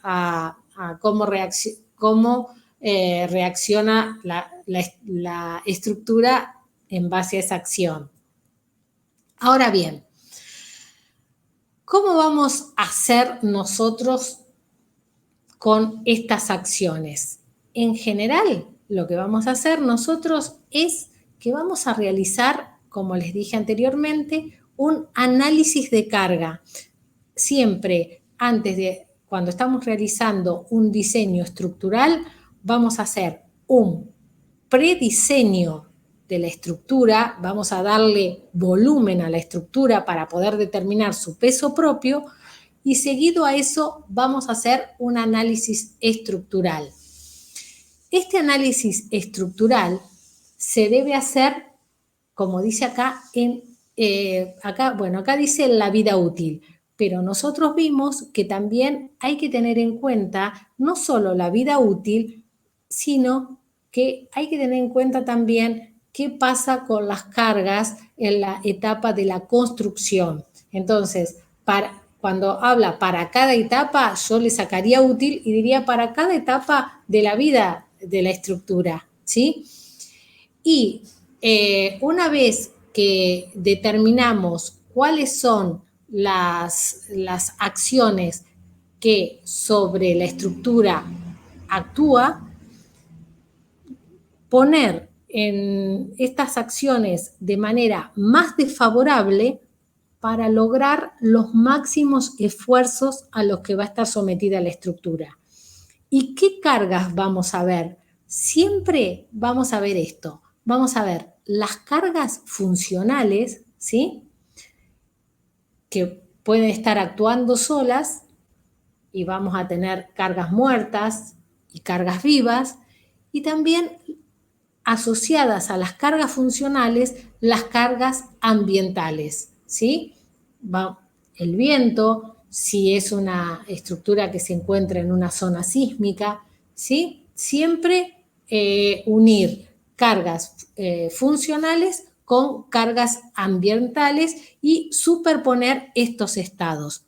a cómo reacciona la estructura en base a esa acción. Ahora bien, ¿cómo vamos a hacer nosotros con estas acciones? En general, lo que vamos a hacer nosotros es que vamos a realizar, como les dije anteriormente, un análisis de carga. Siempre cuando estamos realizando un diseño estructural, vamos a hacer un prediseño de la estructura, vamos a darle volumen a la estructura para poder determinar su peso propio y seguido a eso vamos a hacer un análisis estructural. Este análisis estructural se debe hacer, como dice acá, acá dice la vida útil, pero nosotros vimos que también hay que tener en cuenta no solo la vida útil, sino que hay que tener en cuenta también qué pasa con las cargas en la etapa de la construcción. Entonces, cuando habla para cada etapa, yo le sacaría útil y diría para cada etapa de la vida de la estructura, ¿sí? Y una vez que determinamos cuáles son las acciones que sobre la estructura actúa, poner en estas acciones de manera más desfavorable para lograr los máximos esfuerzos a los que va a estar sometida la estructura. ¿Y qué cargas vamos a ver? Siempre vamos a ver esto. Vamos a ver las cargas funcionales, ¿sí? que pueden estar actuando solas y vamos a tener cargas muertas y cargas vivas, y también asociadas a las cargas funcionales, las cargas ambientales, ¿sí? El viento, si es una estructura que se encuentra en una zona sísmica, ¿sí? Siempre unir cargas funcionales con cargas ambientales y superponer estos estados.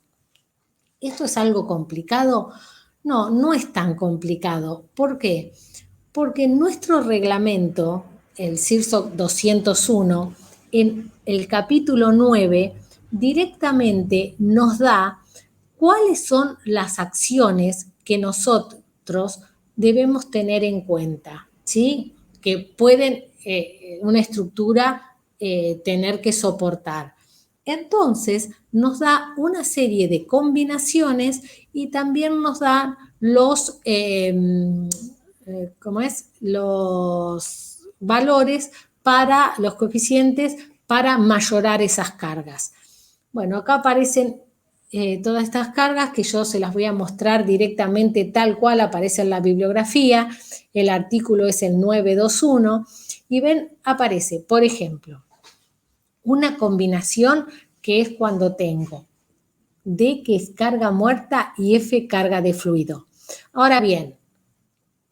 ¿Esto es algo complicado? No, no es tan complicado. ¿Por qué? Porque nuestro reglamento, el CIRSOC 201, en el capítulo 9, directamente nos da cuáles son las acciones que nosotros debemos tener en cuenta, ¿sí? Que pueden una estructura tener que soportar. Entonces, nos da una serie de combinaciones y también nos da los los valores para los coeficientes para mayorar esas cargas. Bueno, acá aparecen todas estas cargas que yo se las voy a mostrar directamente tal cual aparece en la bibliografía. El artículo es el 921 y ven, aparece, por ejemplo, una combinación que es cuando tengo D, que es carga muerta, y F, carga de fluido. Ahora bien,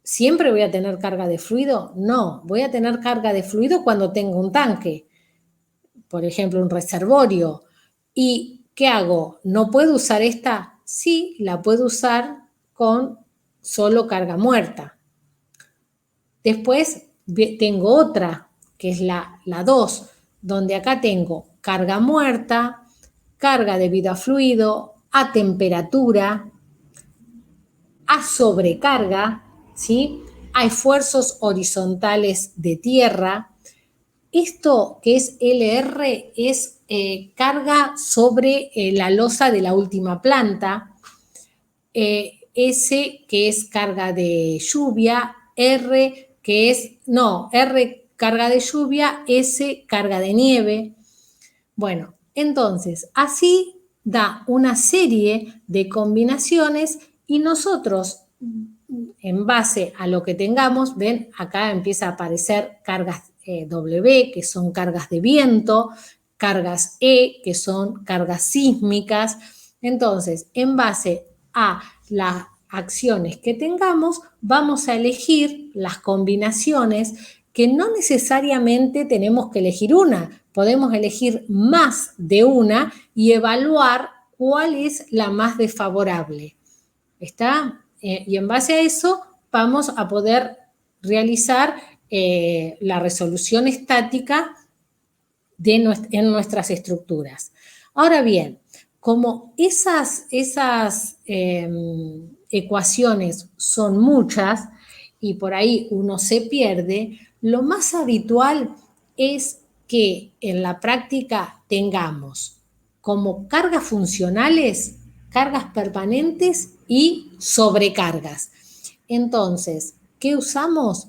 ¿siempre voy a tener carga de fluido? No, voy a tener carga de fluido cuando tengo un tanque, por ejemplo, un reservorio. ¿Y qué hago? ¿No puedo usar esta? Sí, la puedo usar con solo carga muerta. Después tengo otra, que es la 2, donde acá tengo carga muerta, carga debido a fluido, a temperatura, a sobrecarga, ¿sí? A esfuerzos horizontales de tierra. Esto que es LR es carga sobre la losa de la última planta. S que es carga de lluvia, R que es, no, R carga de lluvia, S carga de nieve. Bueno, entonces así da una serie de combinaciones y nosotros, en base a lo que tengamos, ven, acá empieza a aparecer cargas W, que son cargas de viento, cargas E, que son cargas sísmicas. Entonces, en base a las acciones que tengamos, vamos a elegir las combinaciones que no necesariamente tenemos que elegir una, podemos elegir más de una y evaluar cuál es la más desfavorable. ¿Está? Y en base a eso vamos a poder realizar la resolución estática en nuestras estructuras. Ahora bien, como esas ecuaciones son muchas y por ahí uno se pierde, lo más habitual es que en la práctica tengamos como cargas funcionales, cargas permanentes y sobrecargas. Entonces, ¿qué usamos?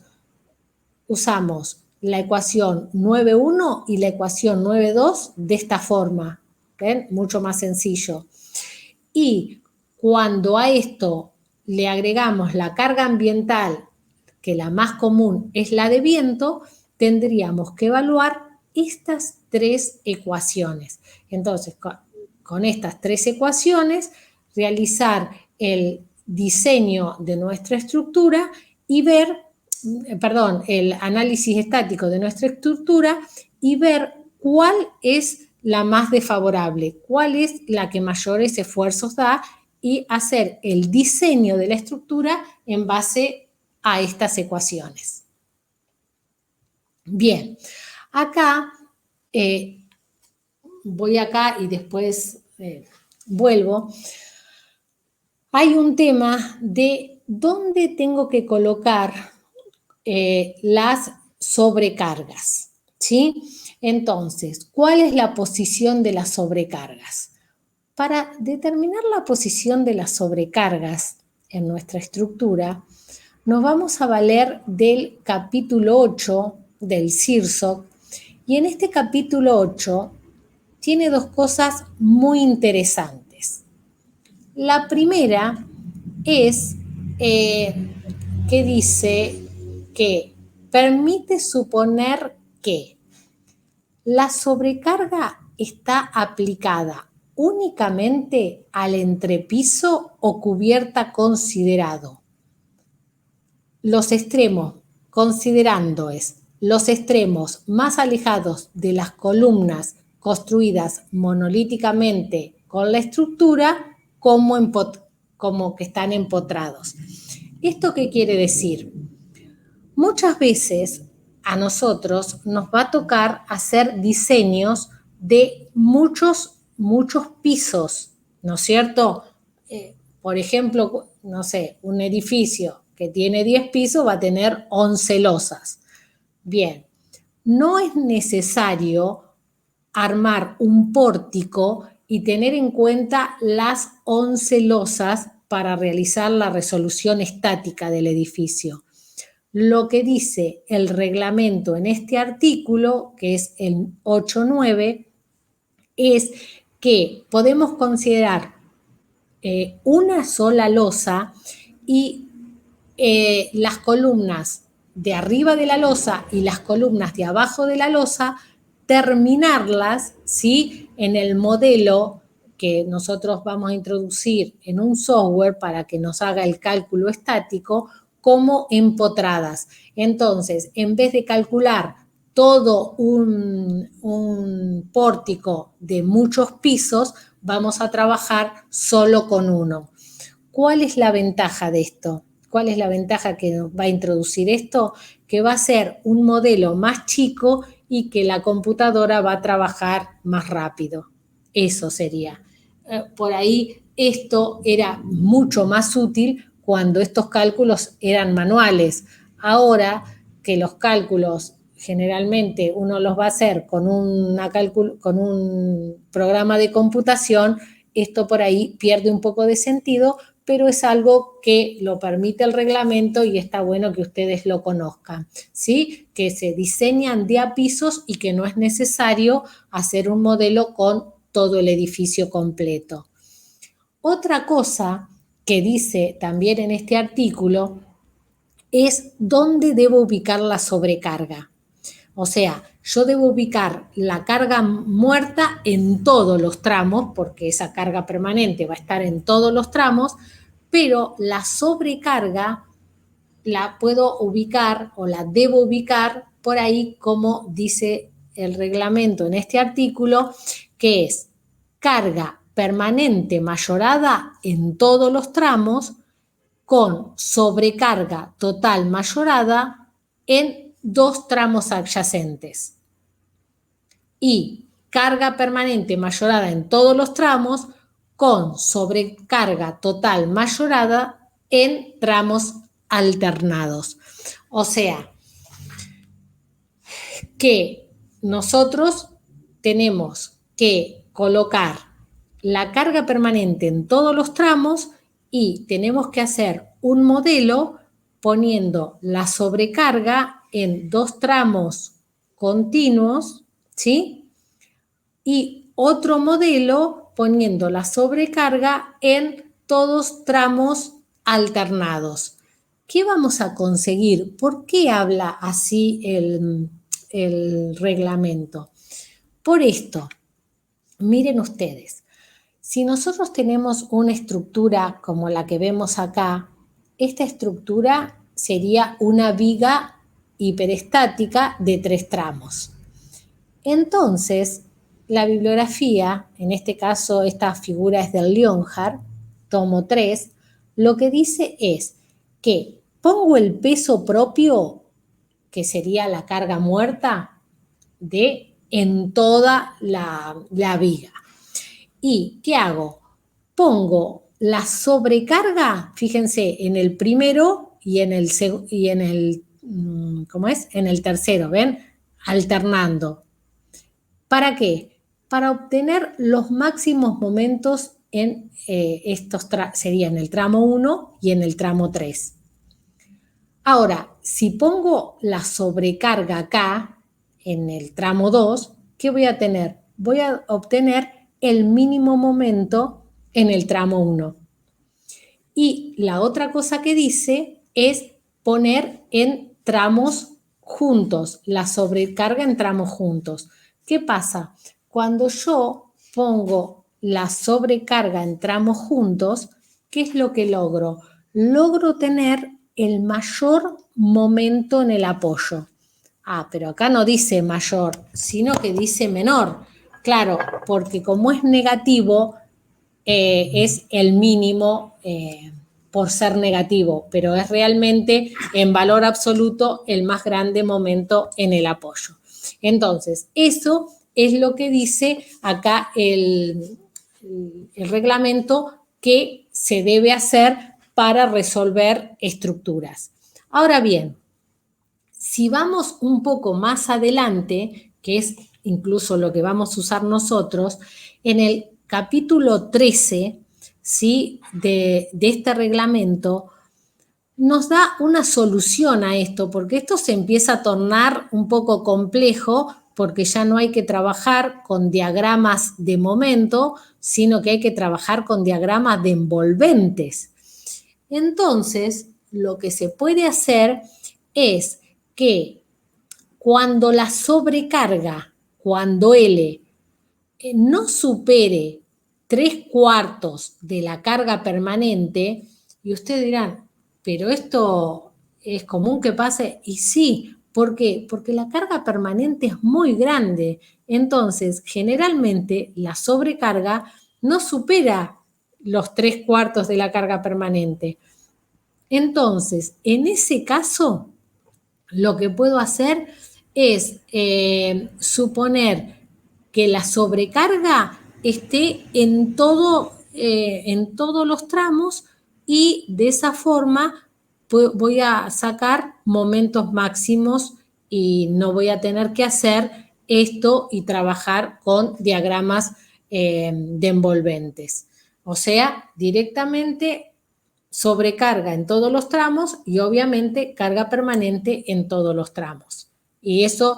Usamos la ecuación 9.1 y la ecuación 9.2 de esta forma, ¿ven? Mucho más sencillo. Y cuando a esto le agregamos la carga ambiental, que la más común es la de viento, tendríamos que evaluar estas tres ecuaciones. Entonces, con estas tres ecuaciones, realizar el diseño de nuestra estructura y ver, el análisis estático de nuestra estructura y ver cuál es la más desfavorable, cuál es la que mayores esfuerzos da y hacer el diseño de la estructura en base a estas ecuaciones. Bien, acá voy acá y después vuelvo. Hay un tema de dónde tengo que colocar las sobrecargas, ¿sí? Entonces, ¿cuál es la posición de las sobrecargas? Para determinar la posición de las sobrecargas en nuestra estructura, nos vamos a valer del capítulo 8 del CIRSOC y en este capítulo 8 tiene dos cosas muy interesantes. La primera es que dice que permite suponer que la sobrecarga está aplicada únicamente al entrepiso o cubierta considerado. Los extremos, considerando los extremos más alejados de las columnas construidas monolíticamente con la estructura como que están empotrados. ¿Esto qué quiere decir? Muchas veces a nosotros nos va a tocar hacer diseños de muchos pisos, ¿no es cierto? Por ejemplo, no sé, un edificio que tiene 10 pisos va a tener 11 losas. Bien, no es necesario armar un pórtico y tener en cuenta las 11 losas para realizar la resolución estática del edificio. Lo que dice el reglamento en este artículo, que es el 8.9, es que podemos considerar una sola losa y las columnas de arriba de la losa y las columnas de abajo de la losa, terminarlas, ¿sí?, en el modelo que nosotros vamos a introducir en un software para que nos haga el cálculo estático, como empotradas. Entonces, en vez de calcular todo un pórtico de muchos pisos, vamos a trabajar solo con uno. ¿Cuál es la ventaja de esto? ¿Cuál es la ventaja que nos va a introducir esto? Que va a ser un modelo más chico y que la computadora va a trabajar más rápido. Eso sería. Por ahí esto era mucho más útil cuando estos cálculos eran manuales. Ahora que los cálculos generalmente uno los va a hacer con un programa de computación, esto por ahí pierde un poco de sentido, pero es algo que lo permite el reglamento y está bueno que ustedes lo conozcan, ¿sí? Que se diseñan de a pisos y que no es necesario hacer un modelo con todo el edificio completo. Otra cosa que dice también en este artículo es dónde debo ubicar la sobrecarga. O sea, yo debo ubicar la carga muerta en todos los tramos, porque esa carga permanente va a estar en todos los tramos, pero la sobrecarga la puedo ubicar o la debo ubicar por ahí, como dice el reglamento en este artículo, que es carga permanente mayorada en todos los tramos con sobrecarga total mayorada en 2 tramos adyacentes. Y carga permanente mayorada en todos los tramos con sobrecarga total mayorada en tramos alternados. O sea, que nosotros tenemos que colocar la carga permanente en todos los tramos y tenemos que hacer un modelo poniendo la sobrecarga en 2 tramos continuos, ¿sí? Y otro modelo poniendo la sobrecarga en todos tramos alternados. ¿Qué vamos a conseguir? ¿Por qué habla así el reglamento? Por esto, miren ustedes, si nosotros tenemos una estructura como la que vemos acá, esta estructura sería una viga hiperestática de 3 tramos. Entonces, la bibliografía, en este caso esta figura es del Leonhardt, tomo 3, lo que dice es que pongo el peso propio, que sería la carga muerta, en toda la viga. ¿Y qué hago? Pongo la sobrecarga, fíjense, en el primero y en el tercero, ¿ven? Alternando. ¿Para qué? Para obtener los máximos momentos en sería en el tramo 1 y en el tramo 3. Ahora, si pongo la sobrecarga acá, en el tramo 2, ¿qué voy a tener? voy a obtener el mínimo momento en el tramo 1. Y la otra cosa que dice es poner en tramos juntos, la sobrecarga en tramos juntos. ¿Qué pasa? Cuando yo pongo la sobrecarga en tramos juntos, ¿qué es lo que logro? Logro tener el mayor momento en el apoyo. Pero acá no dice mayor, sino que dice menor. Claro, porque como es negativo, es el mínimo por ser negativo, pero es realmente en valor absoluto el más grande momento en el apoyo. Entonces, eso es lo que dice acá el reglamento que se debe hacer para resolver estructuras. Ahora bien, si vamos un poco más adelante, que es incluso lo que vamos a usar nosotros, en el capítulo 13, ¿sí?, de este reglamento, nos da una solución a esto, porque esto se empieza a tornar un poco complejo, porque ya no hay que trabajar con diagramas de momento, sino que hay que trabajar con diagramas de envolventes. Entonces, lo que se puede hacer es que cuando la sobrecarga, cuando L no supere 3/4 de la carga permanente, y ustedes dirán, pero esto es común que pase, y sí, ¿por qué? Porque la carga permanente es muy grande, entonces generalmente la sobrecarga no supera los 3/4 de la carga permanente. Entonces, en ese caso, lo que puedo hacer es suponer que la sobrecarga esté en todos los tramos y de esa forma voy a sacar momentos máximos y no voy a tener que hacer esto y trabajar con diagramas de envolventes. O sea, directamente sobrecarga en todos los tramos y obviamente carga permanente en todos los tramos. Y eso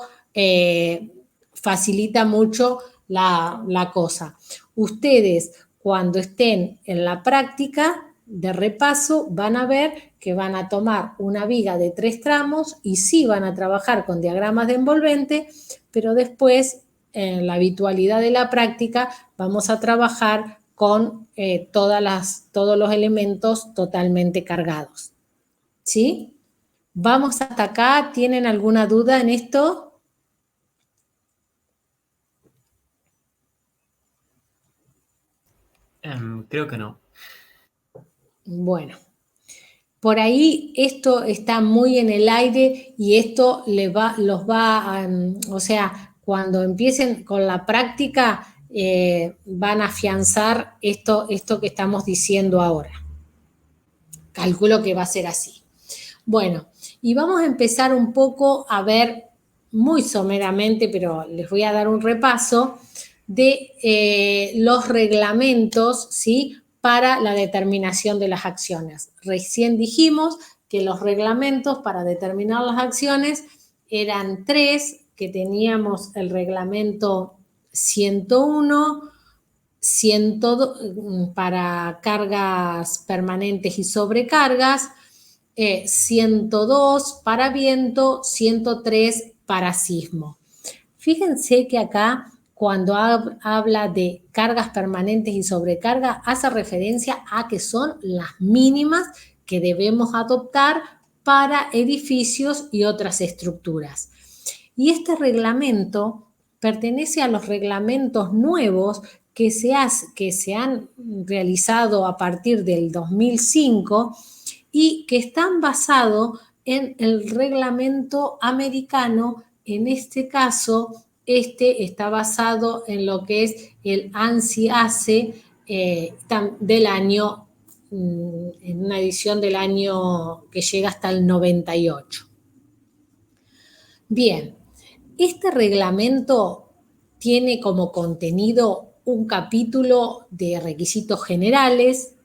facilita mucho la cosa. Ustedes, cuando estén en la práctica de repaso, van a ver que van a tomar una viga de 3 tramos y sí van a trabajar con diagramas de envolvente, pero después, en la habitualidad de la práctica, vamos a trabajar con todos los elementos totalmente cargados. ¿Sí? Vamos hasta acá. ¿Tienen alguna duda en esto? Creo que no. Bueno, por ahí esto está muy en el aire y esto o sea, cuando empiecen con la práctica, van a afianzar esto que estamos diciendo ahora. Calculo que va a ser así. Bueno, y vamos a empezar un poco a ver, muy someramente, pero les voy a dar un repaso de los reglamentos, ¿sí?, para la determinación de las acciones. Recién dijimos que los reglamentos para determinar las acciones eran 3, que teníamos el reglamento 101, 102 para cargas permanentes y sobrecargas, 102 para viento, 103 para sismo. Fíjense que acá, cuando habla de cargas permanentes y sobrecarga, hace referencia a que son las mínimas que debemos adoptar para edificios y otras estructuras. Y este reglamento pertenece a los reglamentos nuevos que se han realizado a partir del 2005 y que están basados en el reglamento americano. En este caso, este está basado en lo que es el ANSI-ACE del año, en una edición del año que llega hasta el 98. Bien, este reglamento tiene como contenido un capítulo de requisitos generales,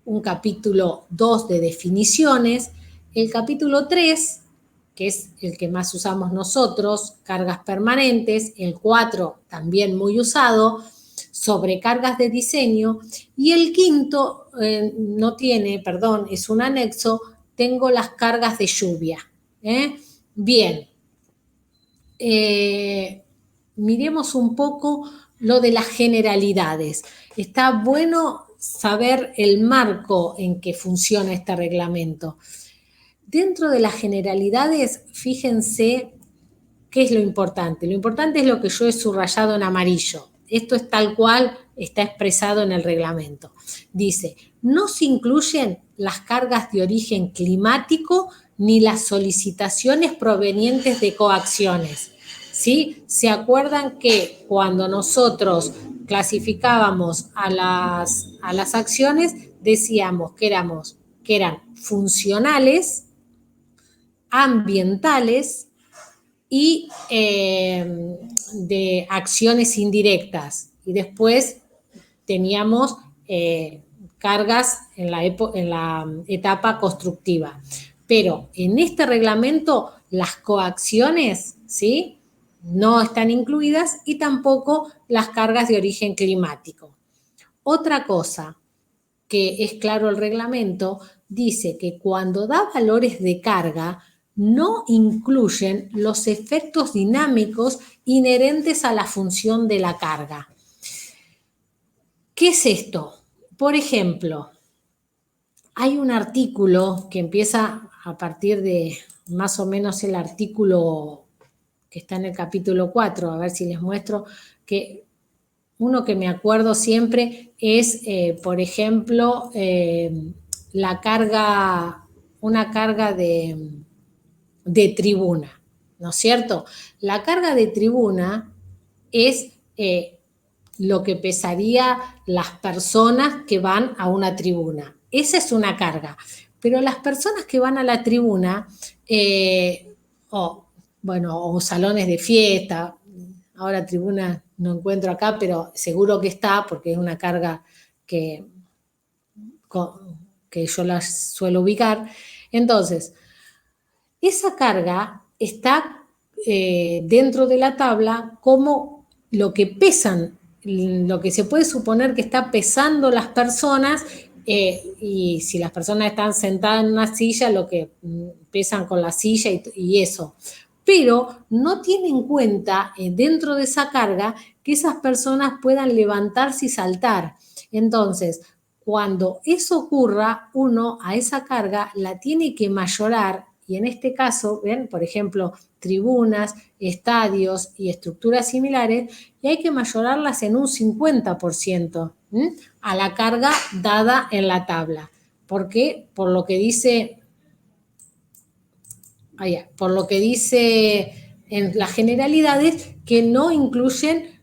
un capítulo 2 de definiciones, el capítulo 3 que es el que más usamos nosotros, cargas permanentes, el 4 también muy usado, sobrecargas de diseño, y el quinto no tiene, perdón, es un anexo, tengo las cargas de lluvia. Bien, miremos un poco lo de las generalidades. Está bueno saber el marco en que funciona este reglamento. Dentro de las generalidades, fíjense qué es lo importante. Lo importante es lo que yo he subrayado en amarillo. Esto es tal cual está expresado en el reglamento. Dice, no se incluyen las cargas de origen climático ni las solicitaciones provenientes de coacciones. ¿Sí? ¿Se acuerdan que cuando nosotros clasificábamos a las acciones, decíamos que eran funcionales, ambientales y de acciones indirectas? Y después teníamos cargas en la etapa constructiva. Pero en este reglamento las coacciones, ¿sí?, no están incluidas, y tampoco las cargas de origen climático. Otra cosa que es claro el reglamento, dice que cuando da valores de carga, no incluyen los efectos dinámicos inherentes a la función de la carga. ¿Qué es esto? Por ejemplo, hay un artículo que empieza a partir de más o menos el artículo que está en el capítulo 4, a ver si les muestro, que uno que me acuerdo siempre es, por ejemplo, una carga de tribuna, ¿no es cierto? La carga de tribuna es lo que pesaría las personas que van a una tribuna. Esa es una carga. Pero las personas que van a la tribuna, o salones de fiesta, ahora tribuna no encuentro acá, pero seguro que está, porque es una carga que yo la suelo ubicar. Entonces, esa carga está dentro de la tabla como lo que pesan, lo que se puede suponer que está pesando las personas, y si las personas están sentadas en una silla, lo que pesan con la silla y eso. Pero no tiene en cuenta dentro de esa carga que esas personas puedan levantarse y saltar. Entonces, cuando eso ocurra, uno a esa carga la tiene que mayorar, y en este caso, ven, por ejemplo, tribunas, estadios y estructuras similares, y hay que mayorarlas en un 50% a la carga dada en la tabla. ¿Por qué? Por lo que dice en las generalidades, que no incluyen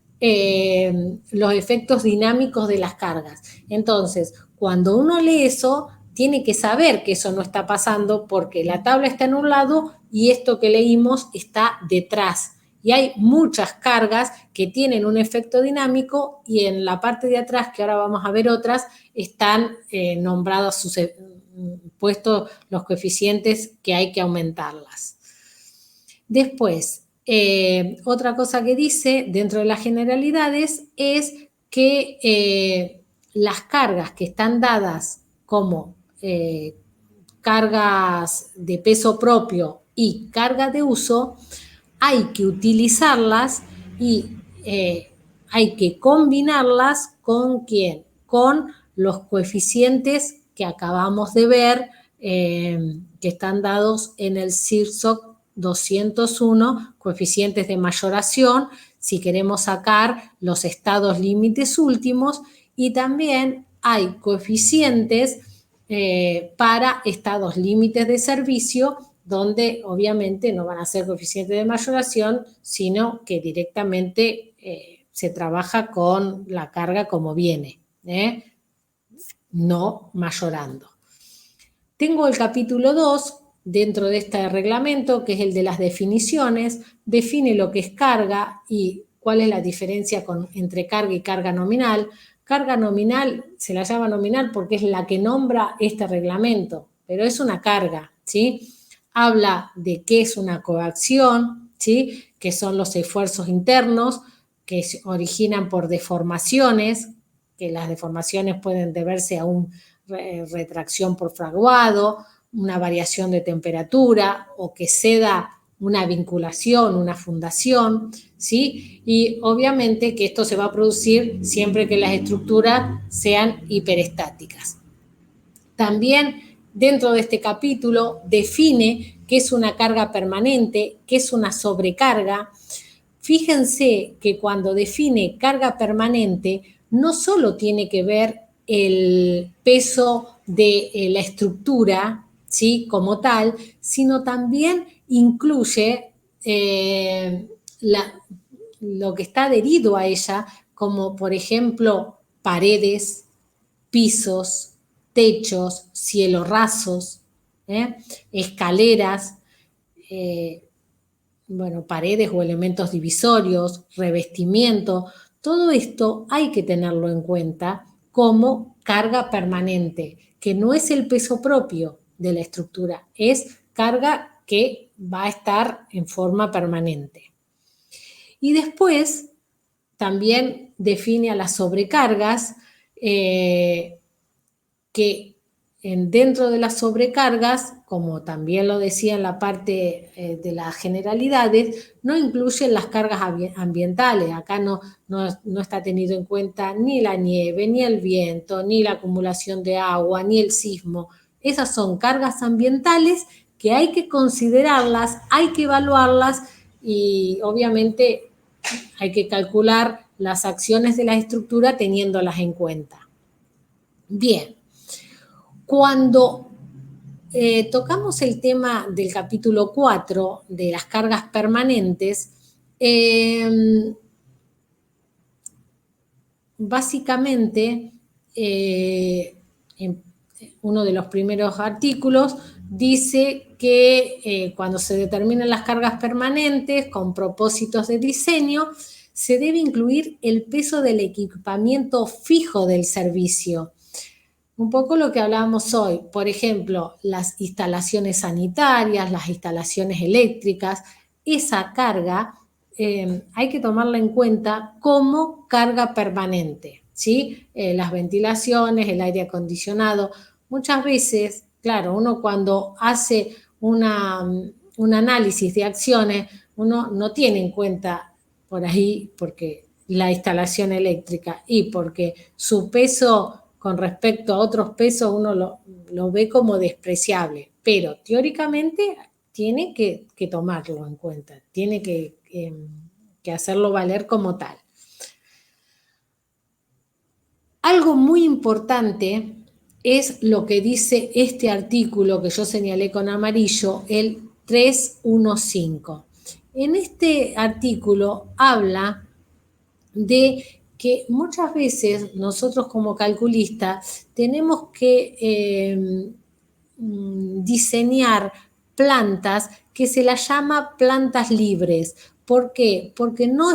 los efectos dinámicos de las cargas. Entonces, cuando uno lee eso, tiene que saber que eso no está pasando, porque la tabla está en un lado y esto que leímos está detrás. Y hay muchas cargas que tienen un efecto dinámico, y en la parte de atrás, que ahora vamos a ver otras, están nombrados puestos los coeficientes que hay que aumentarlas. Después, otra cosa que dice dentro de las generalidades es que las cargas que están dadas como cargas de peso propio y carga de uso, hay que utilizarlas y hay que combinarlas ¿con quién? Con los coeficientes que acabamos de ver, que están dados en el CIRSOC 201, coeficientes de mayoración, si queremos sacar los estados límites últimos, y también hay coeficientes para estados límites de servicio, donde obviamente no van a ser coeficientes de mayoración, sino que directamente se trabaja con la carga como viene, no mayorando. Tengo el capítulo 2 dentro de este reglamento, que es el de las definiciones. Define lo que es carga y cuál es la diferencia entre carga y carga nominal. Carga nominal se la llama nominal porque es la que nombra este reglamento, pero es una carga, ¿sí? habla de qué es una coacción, ¿sí? Que son los esfuerzos internos que se originan por deformaciones, que las deformaciones pueden deberse a una retracción por fraguado, una variación de temperatura o que ceda una vinculación, una fundación, ¿sí? Y obviamente que esto se va a producir siempre que las estructuras sean hiperestáticas. También dentro de este capítulo define qué es una carga permanente, qué es una sobrecarga. Fíjense que cuando define carga permanente no solo tiene que ver el peso de la estructura, ¿sí? Como tal, sino también incluye lo que está adherido a ella, como por ejemplo paredes, pisos, techos, cielos rasos, escaleras, paredes o elementos divisorios, revestimiento. Todo esto hay que tenerlo en cuenta como carga permanente, que no es el peso propio de la estructura, es carga que va a estar en forma permanente. Y después también define a las sobrecargas, que dentro de las sobrecargas, como también lo decía en la parte de las generalidades, no incluyen las cargas ambientales. Acá no está tenido en cuenta ni la nieve, ni el viento, ni la acumulación de agua, ni el sismo. Esas son cargas ambientales que hay que considerarlas, hay que evaluarlas y obviamente hay que calcular las acciones de la estructura teniéndolas en cuenta. Bien, cuando tocamos el tema del capítulo 4 de las cargas permanentes, básicamente en uno de los primeros artículos dice que cuando se determinan las cargas permanentes con propósitos de diseño, se debe incluir el peso del equipamiento fijo del servicio. Un poco lo que hablábamos hoy, por ejemplo, las instalaciones sanitarias, las instalaciones eléctricas, esa carga hay que tomarla en cuenta como carga permanente, ¿sí? Las ventilaciones, el aire acondicionado. Muchas veces, claro, uno cuando hace un análisis de acciones, uno no tiene en cuenta por ahí, porque la instalación eléctrica y porque su peso con respecto a otros pesos uno lo ve como despreciable, pero teóricamente tiene que tomarlo en cuenta, tiene que hacerlo valer como tal. Algo muy importante es lo que dice este artículo que yo señalé con amarillo, el 315. En este artículo habla de que muchas veces nosotros como calculistas tenemos que diseñar plantas que se las llama plantas libres. ¿Por qué? Porque no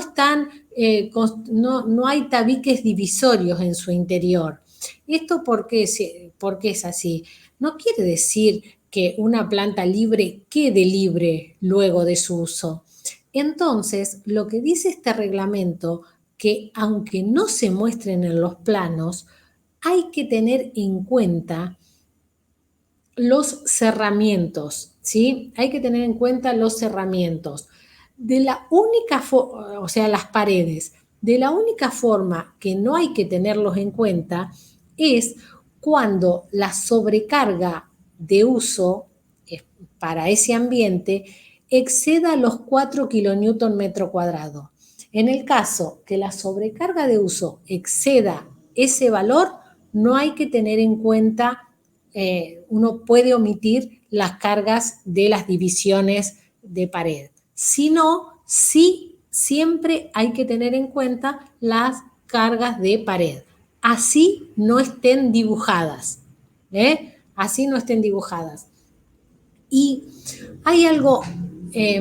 hay tabiques divisorios en su interior. ¿Esto por qué es así? No quiere decir que una planta libre quede libre luego de su uso. Entonces, lo que dice este reglamento, que aunque no se muestren en los planos, hay que tener en cuenta los cerramientos, ¿sí? Hay que tener en cuenta los cerramientos. O sea, las paredes. De la única forma que no hay que tenerlos en cuenta es cuando la sobrecarga de uso para ese ambiente exceda los 4 kilonewton metro cuadrado. En el caso que la sobrecarga de uso exceda ese valor, no hay que tener en cuenta, uno puede omitir las cargas de las divisiones de pared. Sino, sí, siempre hay que tener en cuenta las cargas de pared. Así no estén dibujadas. Así no estén dibujadas. Y hay algo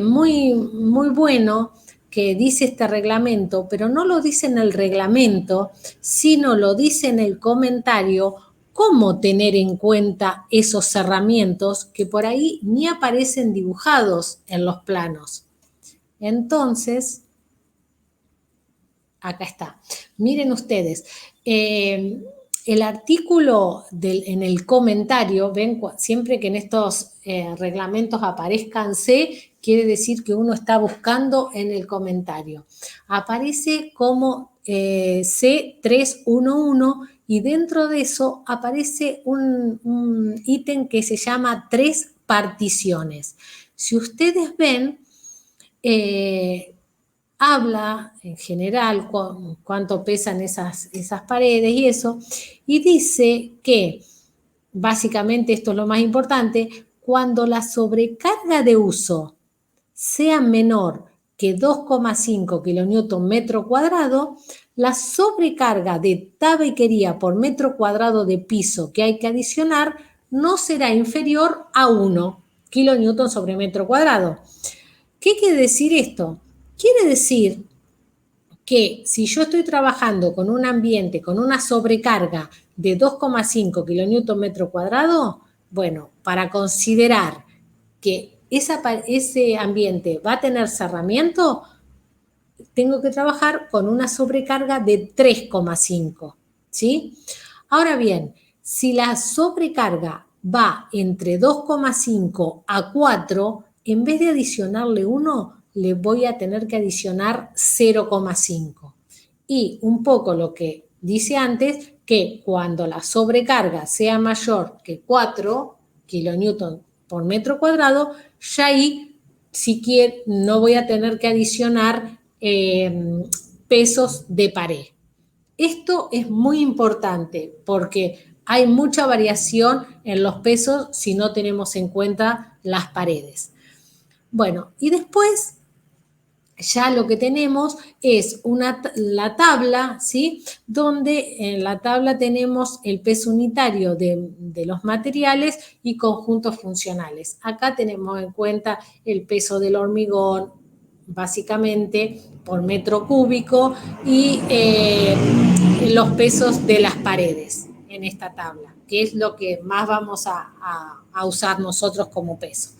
muy, muy bueno que dice este reglamento, pero no lo dice en el reglamento, sino lo dice en el comentario cómo tener en cuenta esos cerramientos que por ahí ni aparecen dibujados en los planos. Entonces, acá está. Miren ustedes, el artículo en el comentario, ven, siempre que en estos reglamentos aparezcan C, quiere decir que uno está buscando en el comentario. Aparece como C311 y dentro de eso aparece un ítem que se llama 3 particiones. Si ustedes ven, habla en general cuánto pesan esas paredes y eso, y dice que, básicamente esto es lo más importante, cuando la sobrecarga de uso sea menor que 2,5 kilonewton metro cuadrado, la sobrecarga de tabiquería por metro cuadrado de piso que hay que adicionar no será inferior a 1 kilonewton sobre metro cuadrado. ¿Qué quiere decir esto? Quiere decir que si yo estoy trabajando con un ambiente con una sobrecarga de 2,5 kilonewton metro cuadrado, bueno, para considerar que ese ambiente va a tener cerramiento, tengo que trabajar con una sobrecarga de 3,5, ¿sí? Ahora bien, si la sobrecarga va entre 2,5 a 4, en vez de adicionarle 1, le voy a tener que adicionar 0,5. Y un poco lo que dice antes, que cuando la sobrecarga sea mayor que 4 kilonewton por metro cuadrado, ya ahí, si quiero, no voy a tener que adicionar pesos de pared. Esto es muy importante porque hay mucha variación en los pesos si no tenemos en cuenta las paredes. Bueno, y después ya lo que tenemos es la tabla, ¿sí? Donde en la tabla tenemos el peso unitario de los materiales y conjuntos funcionales. Acá tenemos en cuenta el peso del hormigón, básicamente por metro cúbico, y los pesos de las paredes en esta tabla, que es lo que más vamos a usar nosotros como peso.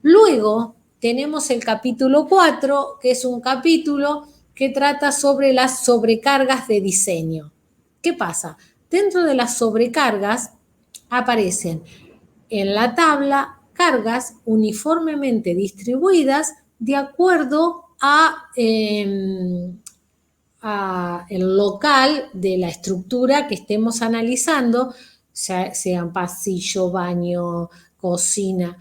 Luego tenemos el capítulo 4, que es un capítulo que trata sobre las sobrecargas de diseño. ¿Qué pasa? Dentro de las sobrecargas aparecen en la tabla cargas uniformemente distribuidas de acuerdo el local de la estructura que estemos analizando, sean pasillo, baño, cocina.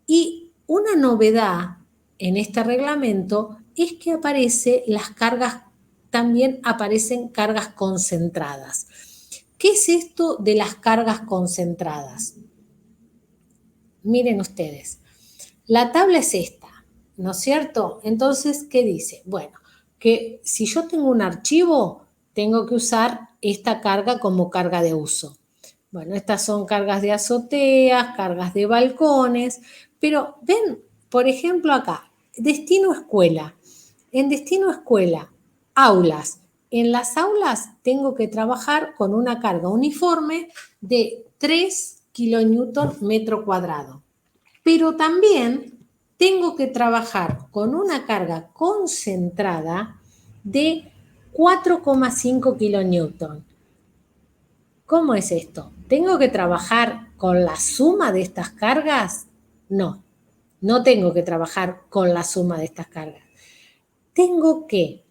Y una novedad en este reglamento es que también aparecen cargas concentradas. ¿Qué es esto de las cargas concentradas? Miren ustedes, la tabla es esta, ¿no es cierto? Entonces, ¿qué dice? Bueno, que si yo tengo un archivo, tengo que usar esta carga como carga de uso. Bueno, estas son cargas de azoteas, cargas de balcones, pero ven, por ejemplo, acá, destino escuela. En destino escuela, aulas. En las aulas tengo que trabajar con una carga uniforme de 3 kilonewton metro cuadrado. Pero también tengo que trabajar con una carga concentrada de 4,5 kilonewton. ¿Cómo es esto? ¿Tengo que trabajar con la suma de estas cargas? No, no tengo que trabajar con la suma de estas cargas. Tengo que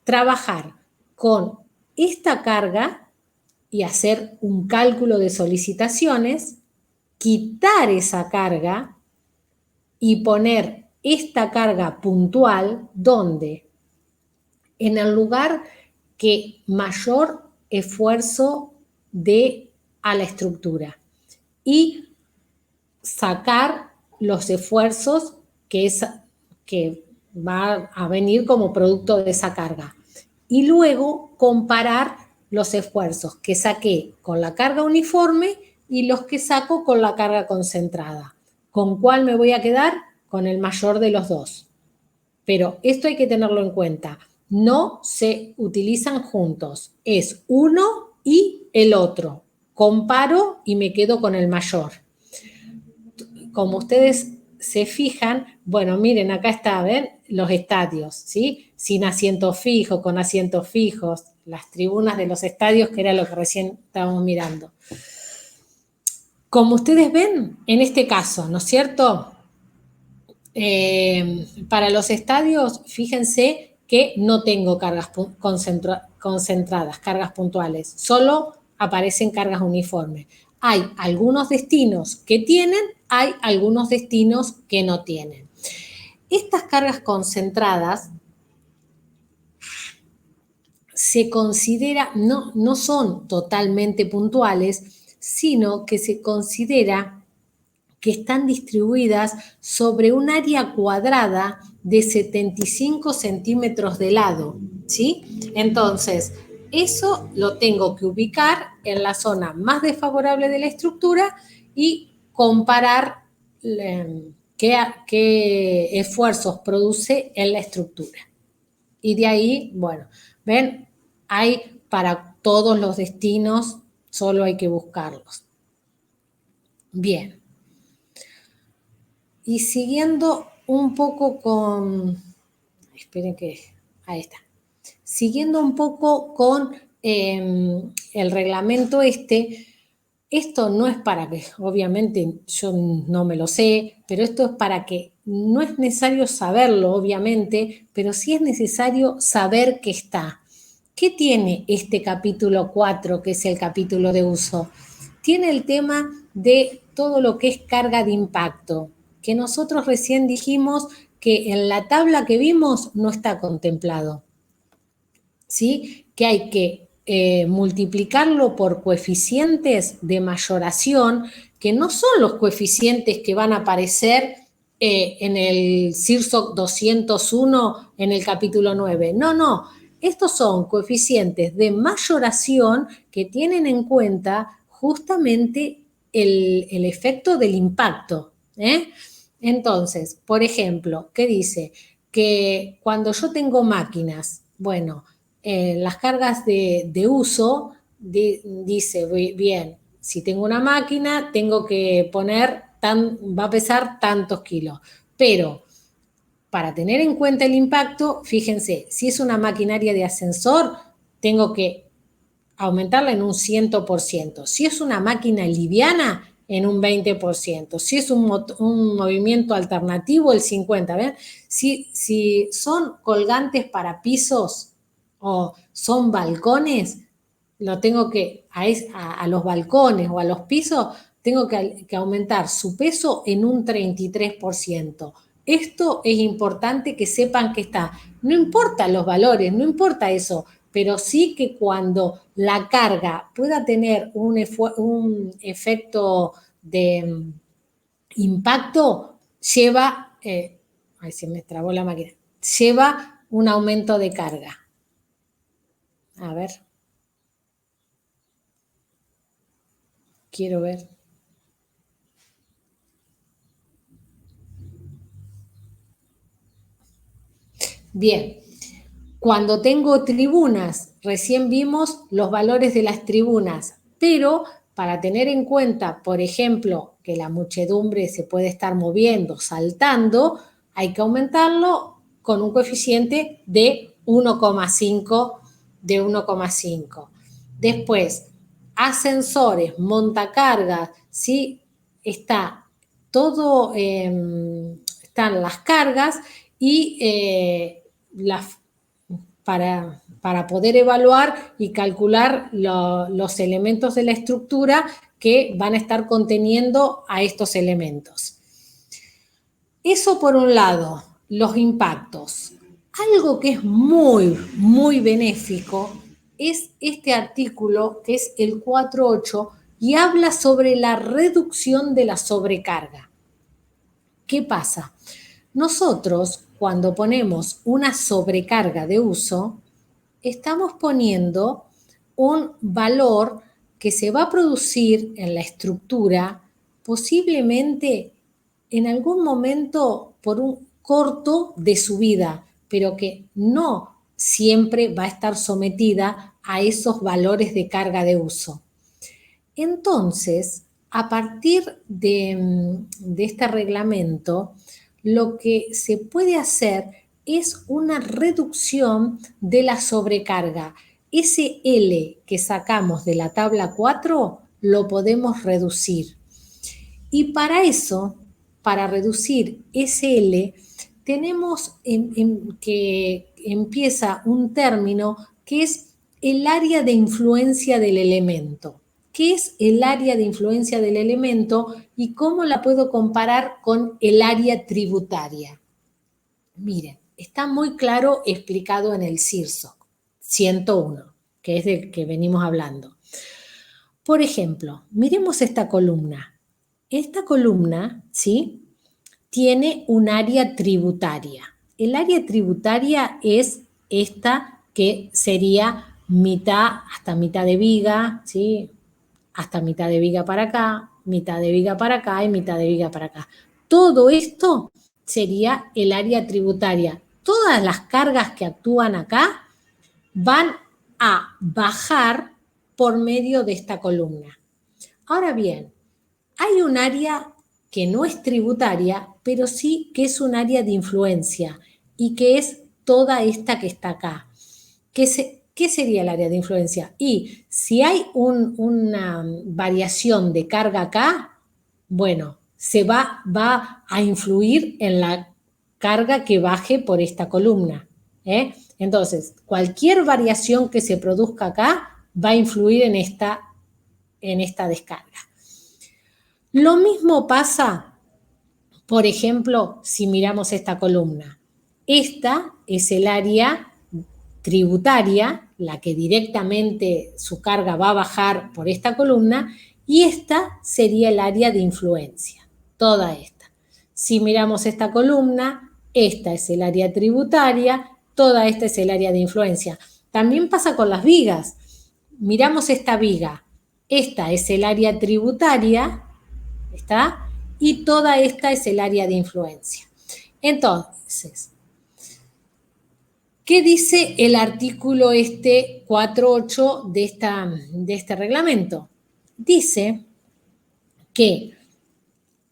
trabajar con esta carga y hacer un cálculo de solicitaciones, quitar esa carga y poner esta carga puntual donde en el lugar que mayor esfuerzo dé a la estructura y sacar los esfuerzos que va a venir como producto de esa carga. Y luego comparar los esfuerzos que saqué con la carga uniforme y los que saco con la carga concentrada. ¿Con cuál me voy a quedar? Con el mayor de los dos. Pero esto hay que tenerlo en cuenta. No se utilizan juntos. Es uno y el otro. comparo y me quedo con el mayor. Como ustedes se fijan, bueno, miren, acá está, ¿ven? Los estadios, ¿sí? Sin asientos fijos, con asientos fijos, las tribunas de los estadios, que era lo que recién estábamos mirando. Como ustedes ven, en este caso, ¿no es cierto? Para los estadios, fíjense que no tengo cargas concentradas, cargas puntuales, solo aparecen cargas uniformes. Hay algunos destinos que tienen, hay algunos destinos que no tienen. Estas cargas concentradas se considera, no son totalmente puntuales, sino que se considera que están distribuidas sobre un área cuadrada de 75 centímetros de lado, ¿sí? Entonces, eso lo tengo que ubicar en la zona más desfavorable de la estructura y comparar qué esfuerzos produce en la estructura. Y de ahí, bueno, ven, hay para todos los destinos, solo hay que buscarlos. Bien. Y siguiendo un poco con, esperen que, ahí está, siguiendo un poco con el reglamento esto no es para que, obviamente yo no me lo sé, pero esto es para que no es necesario saberlo, obviamente, pero sí es necesario saber que está. ¿Qué tiene este capítulo 4, que es el capítulo de uso? Tiene el tema de todo lo que es carga de impacto, que nosotros recién dijimos que en la tabla que vimos no está contemplado, ¿sí? Que hay que multiplicarlo por coeficientes de mayoración, que no son los coeficientes que van a aparecer en el CIRSOC 201 en el capítulo 9. No, estos son coeficientes de mayoración que tienen en cuenta justamente el efecto del impacto, ¿eh? Entonces, por ejemplo, ¿qué dice? Que cuando yo tengo máquinas, bueno, las cargas de uso, dice, bien, si tengo una máquina, tengo que poner, va a pesar tantos kilos, pero para tener en cuenta el impacto, fíjense, si es una maquinaria de ascensor, tengo que aumentarla en un 100%. Si es una máquina liviana, en un 20%. Si es un movimiento alternativo, el 50%. ¿Ven? Si son colgantes para pisos o son balcones, lo tengo que, a los balcones o a los pisos, tengo que aumentar su peso en un 33%. Esto es importante que sepan que está. No importa los valores, no importa eso, pero sí que cuando la carga pueda tener un efecto de impacto, lleva, ay, se me trabó la máquina, lleva un aumento de carga. A ver. Quiero ver. Bien. Cuando tengo tribunas, recién vimos los valores de las tribunas, pero para tener en cuenta, por ejemplo, que la muchedumbre se puede estar moviendo, saltando, hay que aumentarlo con un coeficiente de 1,5. Después, ascensores, montacargas, ¿sí? Está todo, están las cargas y para poder evaluar y calcular los elementos de la estructura que van a estar conteniendo a estos elementos. Eso por un lado, los impactos. Algo que es muy, muy benéfico es este artículo que es el 4.8 y habla sobre la reducción de la sobrecarga. ¿Qué pasa? Nosotros, cuando ponemos una sobrecarga de uso, estamos poniendo un valor que se va a producir en la estructura posiblemente en algún momento por un corto de su vida, pero que no siempre va a estar sometida a esos valores de carga de uso. Entonces, a partir de este reglamento, lo que se puede hacer es una reducción de la sobrecarga. Ese L que sacamos de la tabla 4 lo podemos reducir. Y para eso, para reducir ese L, tenemos que empieza un término que es el área de influencia del elemento. ¿Qué es el área de influencia del elemento y cómo la puedo comparar con el área tributaria? Miren, está muy claro explicado en el CIRSOC 101, que es del que venimos hablando. Por ejemplo, miremos esta columna. Esta columna, ¿sí?, tiene un área tributaria. El área tributaria es esta que sería mitad hasta mitad de viga, ¿sí?, hasta mitad de viga para acá, mitad de viga para acá y mitad de viga para acá. Todo esto sería el área tributaria. Todas las cargas que actúan acá van a bajar por medio de esta columna. Ahora bien, hay un área que no es tributaria, pero sí que es un área de influencia y que es toda esta que está acá. ¿Qué sería el área de influencia? Y si hay una variación de carga acá, bueno, se va a influir en la carga que baje por esta columna, ¿eh? Entonces, cualquier variación que se produzca acá va a influir en esta descarga. Lo mismo pasa, por ejemplo, si miramos esta columna. Esta es el área tributaria, la que directamente su carga va a bajar por esta columna, y esta sería el área de influencia, toda esta. Si miramos esta columna, esta es el área tributaria, toda esta es el área de influencia. También pasa con las vigas. Miramos esta viga, esta es el área tributaria, ¿está? Y toda esta es el área de influencia. Entonces, ¿qué dice el artículo 4.8 de este reglamento? Dice que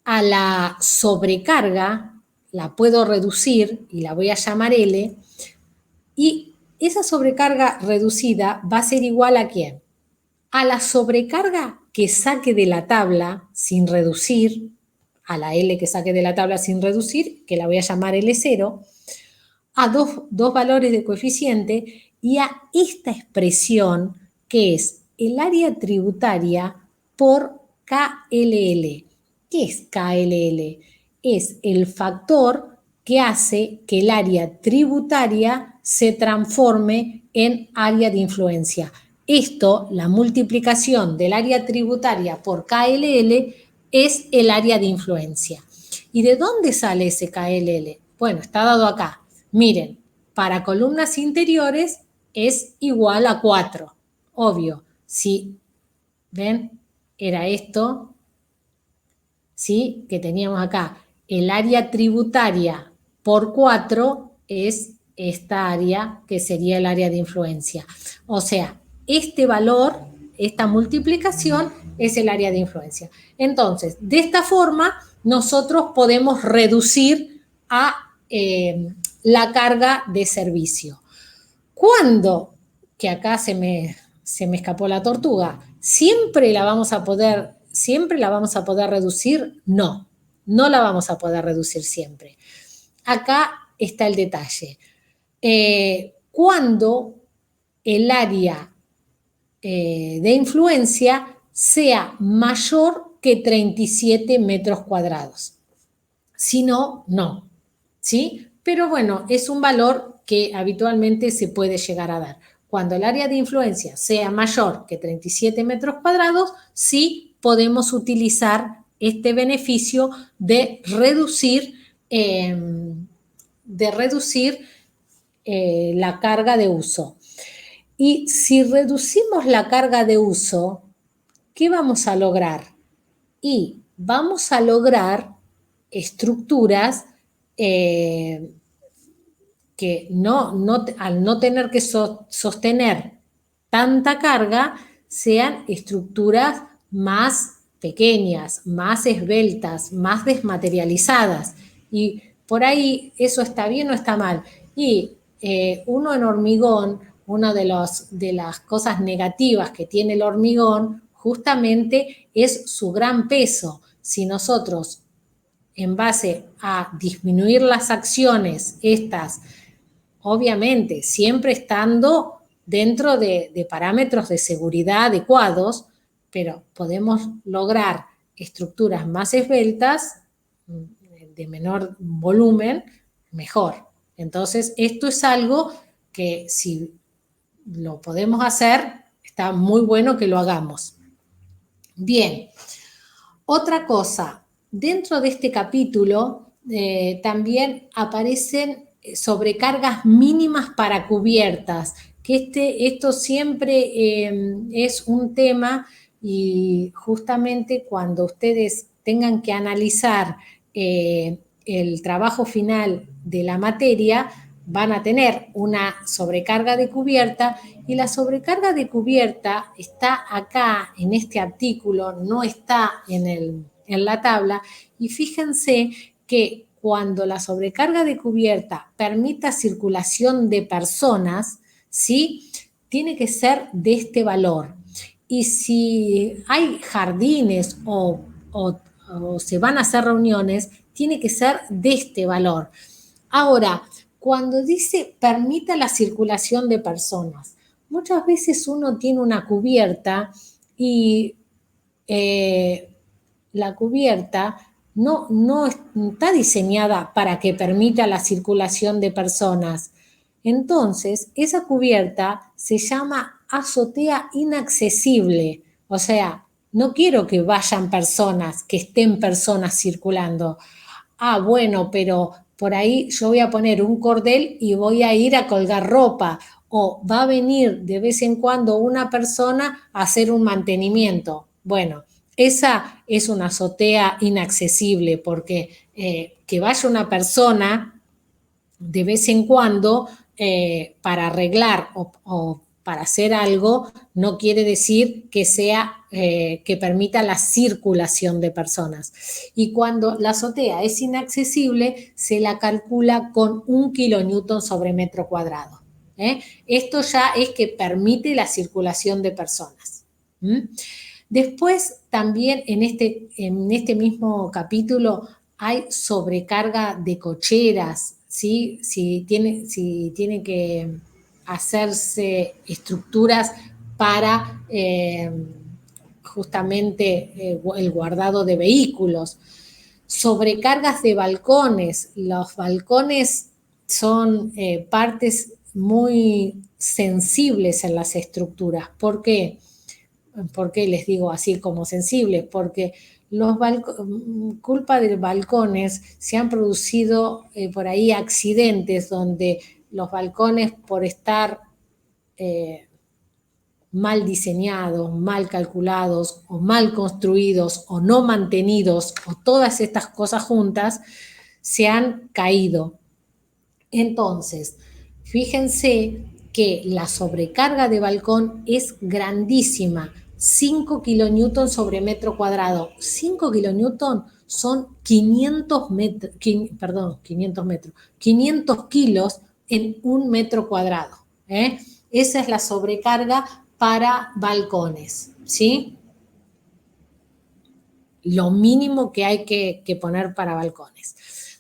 a la sobrecarga la puedo reducir y la voy a llamar L, y esa sobrecarga reducida va a ser igual ¿a quién? A la sobrecarga que saque de la tabla sin reducir, a la L que saque de la tabla sin reducir, que la voy a llamar L0, a dos valores de coeficiente, y a esta expresión que es el área tributaria por KLL. ¿Qué es KLL? Es el factor que hace que el área tributaria se transforme en área de influencia. Esto, la multiplicación del área tributaria por KLL, es el área de influencia. ¿Y de dónde sale ese KLL? Bueno, está dado acá. Miren, para columnas interiores es igual a 4. Obvio, si ven, era esto, ¿sí?, que teníamos acá. El área tributaria por 4 es esta área que sería el área de influencia. O sea, este valor, esta multiplicación es el área de influencia. Entonces, de esta forma, nosotros podemos reducir a la carga de servicio. ¿Cuándo? Que acá se me escapó la tortuga. ¿Siempre la vamos a poder reducir? No, no la vamos a poder reducir siempre. Acá está el detalle. Cuando el área de influencia sea mayor que 37 metros cuadrados. Si no, no. ¿Sí? Pero bueno, es un valor que habitualmente se puede llegar a dar. Cuando el área de influencia sea mayor que 37 metros cuadrados, sí podemos utilizar este beneficio de reducir la carga de uso. Y si reducimos la carga de uso, ¿qué vamos a lograr? Y vamos a lograr estructuras que al no tener que sostener tanta carga, sean estructuras más pequeñas, más esbeltas, más desmaterializadas. Y por ahí eso está bien o está mal. Y uno en hormigón, una de las cosas negativas que tiene el hormigón justamente es su gran peso. Si nosotros, en base a disminuir las acciones, estas, obviamente, siempre estando dentro de parámetros de seguridad adecuados, pero podemos lograr estructuras más esbeltas, de menor volumen, mejor. Entonces, esto es algo que si lo podemos hacer, está muy bueno que lo hagamos. Bien, otra cosa, dentro de este capítulo también aparecen sobrecargas mínimas para cubiertas, que esto siempre es un tema y justamente cuando ustedes tengan que analizar el trabajo final de la materia, van a tener una sobrecarga de cubierta y la sobrecarga de cubierta está acá en este artículo, no está en la tabla, y fíjense que cuando la sobrecarga de cubierta permita circulación de personas, ¿sí? Tiene que ser de este valor. Y si hay jardines o se van a hacer reuniones, tiene que ser de este valor. Ahora, cuando dice permita la circulación de personas, muchas veces uno tiene una cubierta y la cubierta no está diseñada para que permita la circulación de personas. Entonces, esa cubierta se llama azotea inaccesible. O sea, no quiero que vayan personas, que estén personas circulando. Ah, bueno, pero por ahí yo voy a poner un cordel y voy a ir a colgar ropa. O va a venir de vez en cuando una persona a hacer un mantenimiento. Bueno, esa es una azotea inaccesible porque que vaya una persona de vez en cuando para arreglar o para hacer algo no quiere decir que sea que permita la circulación de personas. Y cuando la azotea es inaccesible, se la calcula con 1 kilonewton sobre metro cuadrado. Esto ya es que permite la circulación de personas. Después, también en este mismo capítulo hay sobrecarga de cocheras, ¿sí? Si tiene que hacerse estructuras para justamente el guardado de vehículos. Sobrecargas de balcones. Los balcones son partes muy sensibles en las estructuras. ¿Por qué? ¿Por qué les digo así como sensibles? Porque culpa de balcones se han producido por ahí accidentes donde los balcones por estar mal diseñados, mal calculados o mal construidos o no mantenidos o todas estas cosas juntas se han caído. Entonces, fíjense que la sobrecarga de balcón es grandísima, 5 kilonewton sobre metro cuadrado. 5 kilonewton son 500 kilos en 1 metro cuadrado. Esa es la sobrecarga para balcones, ¿sí? Lo mínimo que hay que poner para balcones.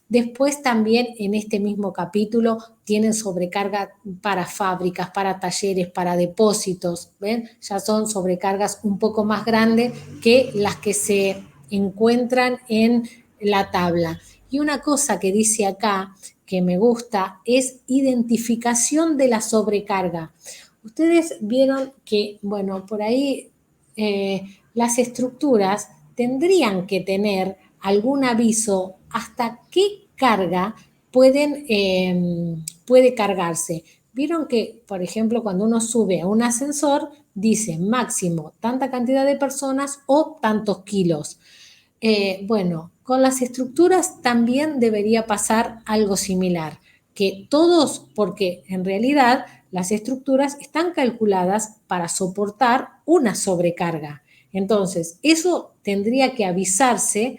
Después también en este mismo capítulo tienen sobrecarga para fábricas, para talleres, para depósitos, ¿ven? Ya son sobrecargas un poco más grandes que las que se encuentran en la tabla. Y una cosa que dice acá que me gusta es identificación de la sobrecarga. Ustedes vieron que, bueno, por ahí las estructuras tendrían que tener algún aviso hasta qué carga puede cargarse. Vieron que, por ejemplo, cuando uno sube a un ascensor, dice máximo tanta cantidad de personas o tantos kilos. Bueno, con las estructuras también debería pasar algo similar, que todos, porque en realidad las estructuras están calculadas para soportar una sobrecarga. Entonces, eso tendría que avisarse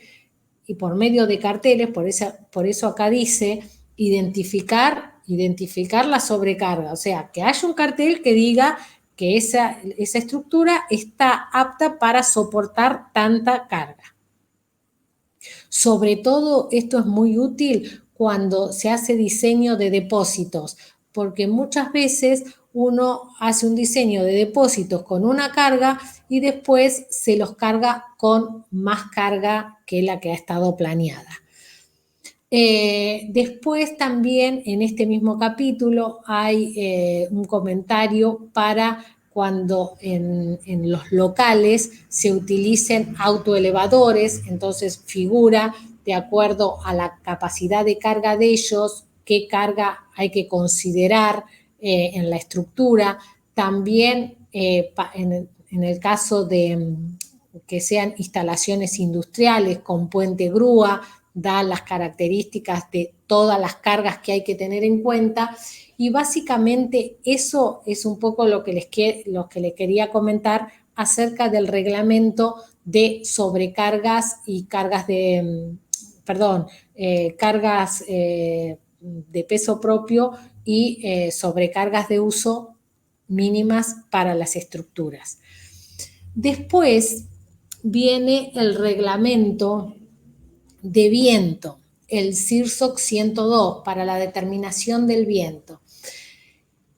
y por medio de carteles, por eso acá dice identificar la sobrecarga. O sea, que haya un cartel que diga que esa estructura está apta para soportar tanta carga. Sobre todo, esto es muy útil cuando se hace diseño de depósitos, porque muchas veces uno hace un diseño de depósitos con una carga y después se los carga con más carga que la que ha estado planeada. Después también en este mismo capítulo hay un comentario para cuando en los locales se utilicen autoelevadores, entonces figura de acuerdo a la capacidad de carga de ellos, qué carga hay que considerar en la estructura. También en el caso de que sean instalaciones industriales con puente grúa, da las características de todas las cargas que hay que tener en cuenta y básicamente eso es un poco lo que les quería comentar acerca del reglamento de sobrecargas y cargas de, cargas de peso propio y sobrecargas de uso mínimas para las estructuras. Después viene el reglamento de viento, el CIRSOC 102 para la determinación del viento.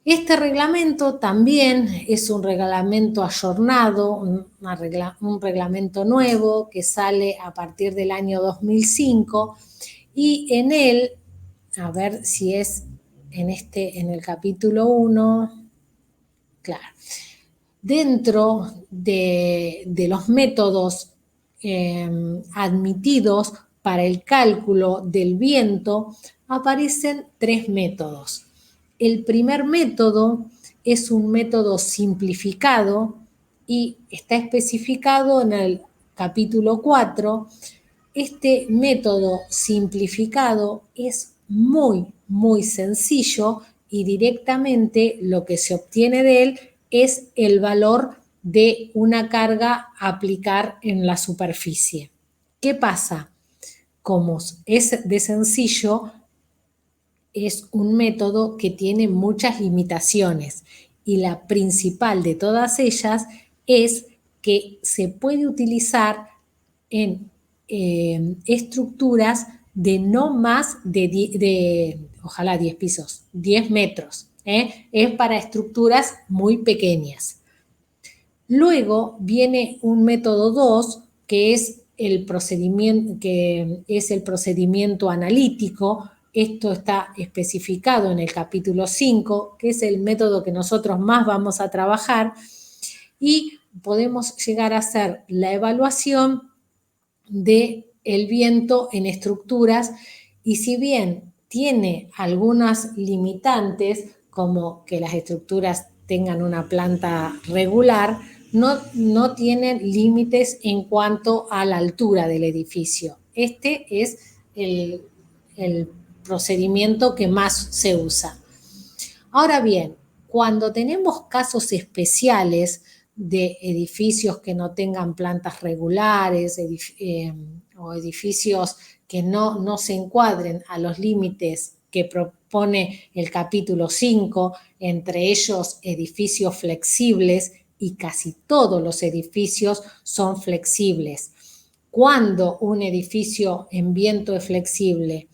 Este reglamento también es un reglamento ayornado, un reglamento nuevo que sale a partir del año 2005 y en él, a ver si es en el capítulo 1, claro, dentro de los métodos admitidos para el cálculo del viento aparecen 3 métodos. El primer método es un método simplificado y está especificado en el capítulo 4. Este método simplificado es muy, muy sencillo y directamente lo que se obtiene de él es el valor de una carga a aplicar en la superficie. ¿Qué pasa? Como es de sencillo, es un método que tiene muchas limitaciones y la principal de todas ellas es que se puede utilizar en estructuras de no más ojalá 10 pisos, 10 metros. Es para estructuras muy pequeñas. Luego viene un método 2, que es el procedimiento analítico. Esto está especificado en el capítulo 5, que es el método que nosotros más vamos a trabajar, y podemos llegar a hacer la evaluación del viento en estructuras, y si bien tiene algunas limitantes, como que las estructuras tengan una planta regular, no tienen límites en cuanto a la altura del edificio. Este es el procedimiento que más se usa. Ahora bien, cuando tenemos casos especiales de edificios que no tengan plantas regulares o edificios que no se encuadren a los límites que propone el capítulo 5, entre ellos edificios flexibles, y casi todos los edificios son flexibles. ¿Cuándo un edificio en viento es flexible?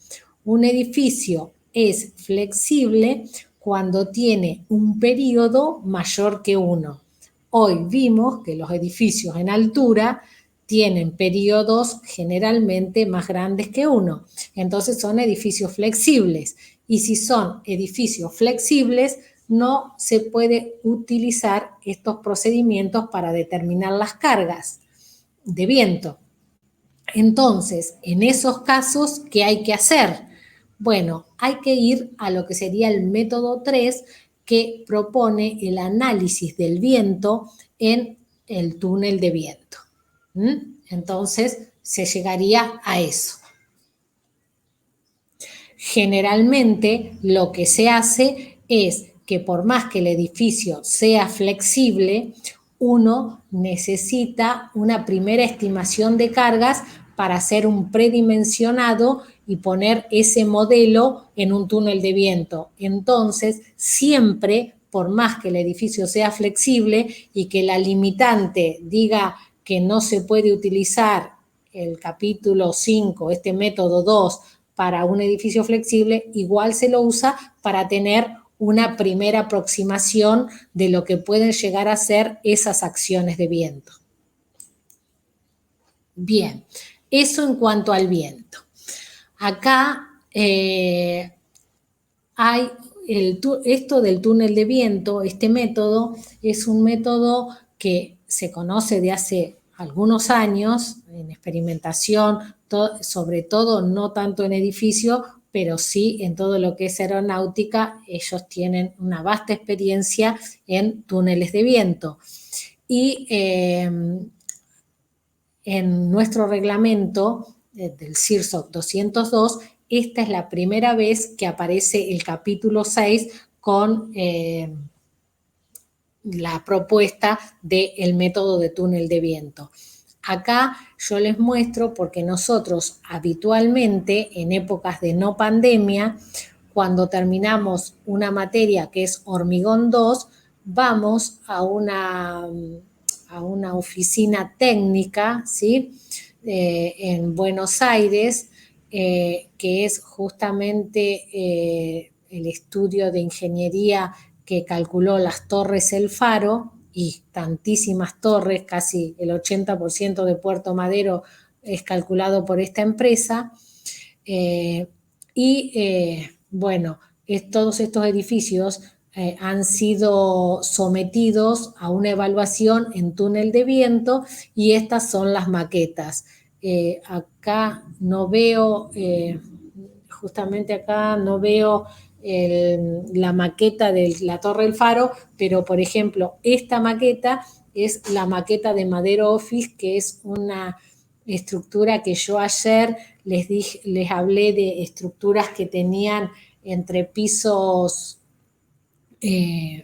Un edificio es flexible cuando tiene un periodo mayor que 1. Hoy vimos que los edificios en altura tienen periodos generalmente más grandes que 1. Entonces son edificios flexibles. Y si son edificios flexibles, no se puede utilizar estos procedimientos para determinar las cargas de viento. Entonces, en esos casos, ¿qué hay que hacer? Bueno, hay que ir a lo que sería el método 3, que propone el análisis del viento en el túnel de viento. Entonces, se llegaría a eso. Generalmente, lo que se hace es que por más que el edificio sea flexible, uno necesita una primera estimación de cargas para hacer un predimensionado y poner ese modelo en un túnel de viento. Entonces, siempre, por más que el edificio sea flexible y que la limitante diga que no se puede utilizar el capítulo 5, este método 2, para un edificio flexible, igual se lo usa para tener una primera aproximación de lo que pueden llegar a ser esas acciones de viento. Bien, eso en cuanto al viento. Acá hay esto del túnel de viento, este método es un método que se conoce de hace algunos años en experimentación, sobre todo no tanto en edificio, pero sí en todo lo que es aeronáutica. Ellos tienen una vasta experiencia en túneles de viento. Y en nuestro reglamento del CIRSOC 202, esta es la primera vez que aparece el capítulo 6 con la propuesta del método de túnel de viento. Acá yo les muestro porque nosotros habitualmente en épocas de no pandemia, cuando terminamos una materia que es hormigón 2, vamos a una oficina técnica, ¿sí? En Buenos Aires, que es justamente el estudio de ingeniería que calculó las torres El Faro y tantísimas torres, casi el 80% de Puerto Madero es calculado por esta empresa. Bueno, todos estos edificios han sido sometidos a una evaluación en túnel de viento y estas son las maquetas. Acá no veo, justamente acá no veo la maqueta de la Torre El Faro, pero por ejemplo, esta maqueta es la maqueta de Madero Office, que es una estructura que yo ayer les hablé de estructuras que tenían entre pisos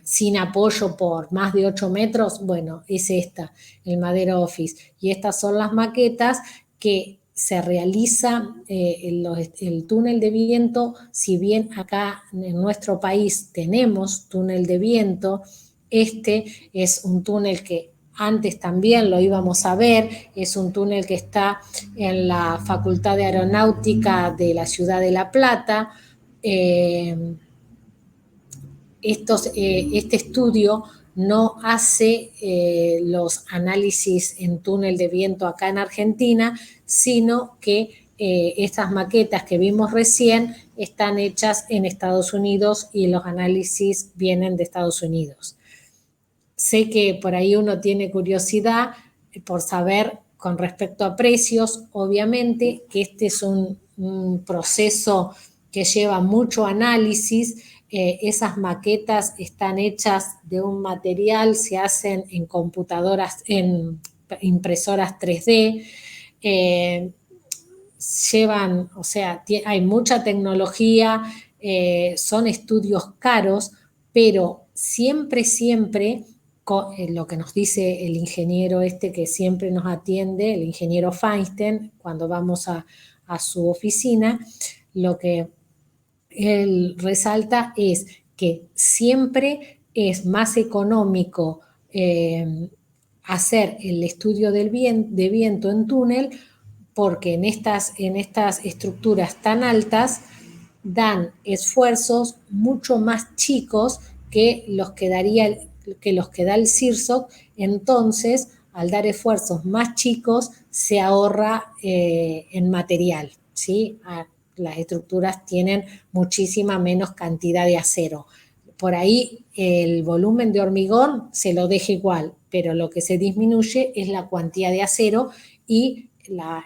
sin apoyo por más de 8 metros. Bueno, es esta, el Madero Office. Y estas son las maquetas que se realiza el túnel de viento. Si bien acá en nuestro país tenemos túnel de viento, este es un túnel que antes también lo íbamos a ver, es un túnel que está en la Facultad de Aeronáutica de la Ciudad de La Plata. Este estudio no hace los análisis en túnel de viento acá en Argentina, sino que estas maquetas que vimos recién están hechas en Estados Unidos y los análisis vienen de Estados Unidos. Sé que por ahí uno tiene curiosidad por saber con respecto a precios, obviamente que este es un proceso que lleva mucho análisis. Esas maquetas están hechas de un material, se hacen en computadoras, en impresoras 3D, o sea, hay mucha tecnología, son estudios caros, pero siempre, lo que nos dice el ingeniero que siempre nos atiende, el ingeniero Feinstein, cuando vamos a su oficina, lo que él resalta es que siempre es más económico hacer el estudio de viento en túnel, porque en estas estructuras tan altas dan esfuerzos mucho más chicos que los que da el CIRSOC. Entonces, al dar esfuerzos más chicos, se ahorra en material, ¿sí? Las estructuras tienen muchísima menos cantidad de acero. Por ahí el volumen de hormigón se lo deja igual, pero lo que se disminuye es la cantidad de acero y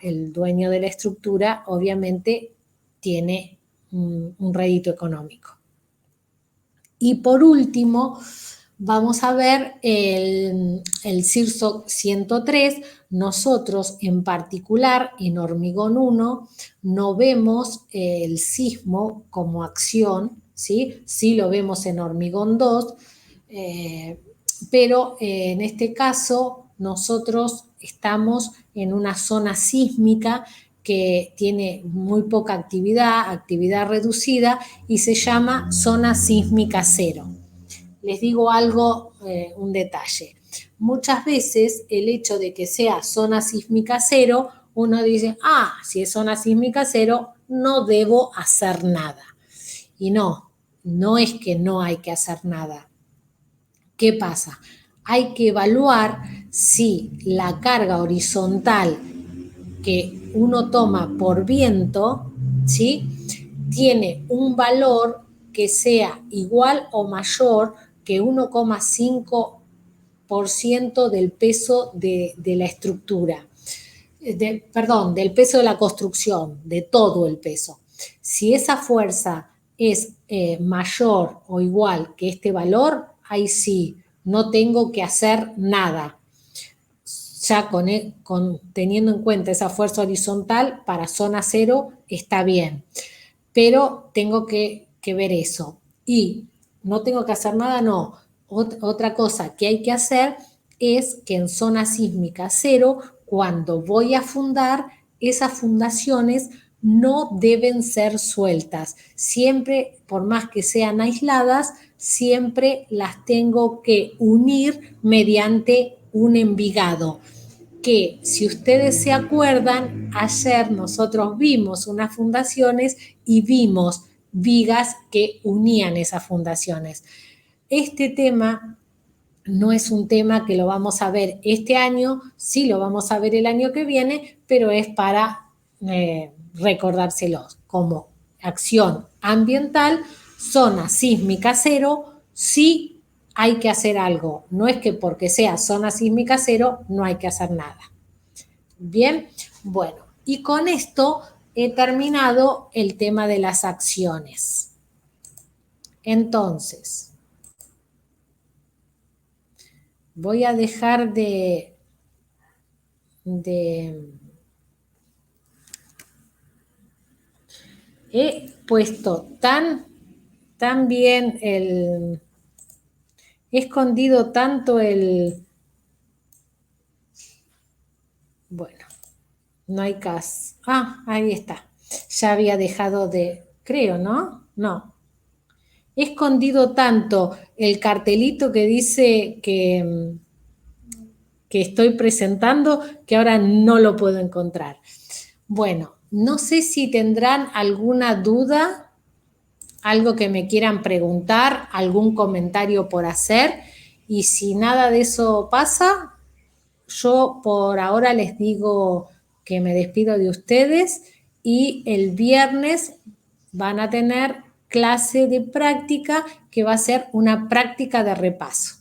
el dueño de la estructura obviamente tiene un rédito económico. Y por último, vamos a ver el CIRSOC 103. Nosotros en particular en hormigón 1 no vemos el sismo como acción, ¿sí? Sí lo vemos en hormigón 2. pero en este caso nosotros estamos en una zona sísmica que tiene muy poca actividad reducida, y se llama zona sísmica cero. Les digo algo, un detalle. Muchas veces el hecho de que sea zona sísmica cero, uno dice, si es zona sísmica cero, no debo hacer nada. Y no es que no hay que hacer nada. ¿Qué pasa? Hay que evaluar si la carga horizontal que uno toma por viento, ¿sí?, tiene un valor que sea igual o mayor que 1,5% del peso de la estructura. Del peso de la construcción, de todo el peso. Si esa fuerza es mayor o igual que este valor, ahí sí, no tengo que hacer nada. Ya teniendo en cuenta esa fuerza horizontal, para zona cero está bien. Pero tengo que ver eso. Y no tengo que hacer nada, no. Otra cosa que hay que hacer es que en zona sísmica cero, cuando voy a fundar, esas fundaciones no deben ser sueltas. Siempre, por más que sean aisladas, siempre las tengo que unir mediante un envigado. Que si ustedes se acuerdan, ayer nosotros vimos unas fundaciones y vimos vigas que unían esas fundaciones. Este tema no es un tema que lo vamos a ver este año, sí lo vamos a ver el año que viene, pero es para recordárselos como acción ambiental, zona sísmica cero, sí hay que hacer algo. No es que porque sea zona sísmica cero no hay que hacer nada. Bien, bueno, y con esto he terminado el tema de las acciones. Entonces, voy a dejar de he puesto tan bien he escondido tanto bueno, no hay caso. Ahí está. Ya había dejado creo, ¿no? No. He escondido tanto el cartelito que dice que estoy presentando, que ahora no lo puedo encontrar. Bueno, no sé si tendrán alguna duda, algo que me quieran preguntar, algún comentario por hacer, y si nada de eso pasa, yo por ahora les digo que me despido de ustedes, y el viernes van a tener clase de práctica que va a ser una práctica de repaso.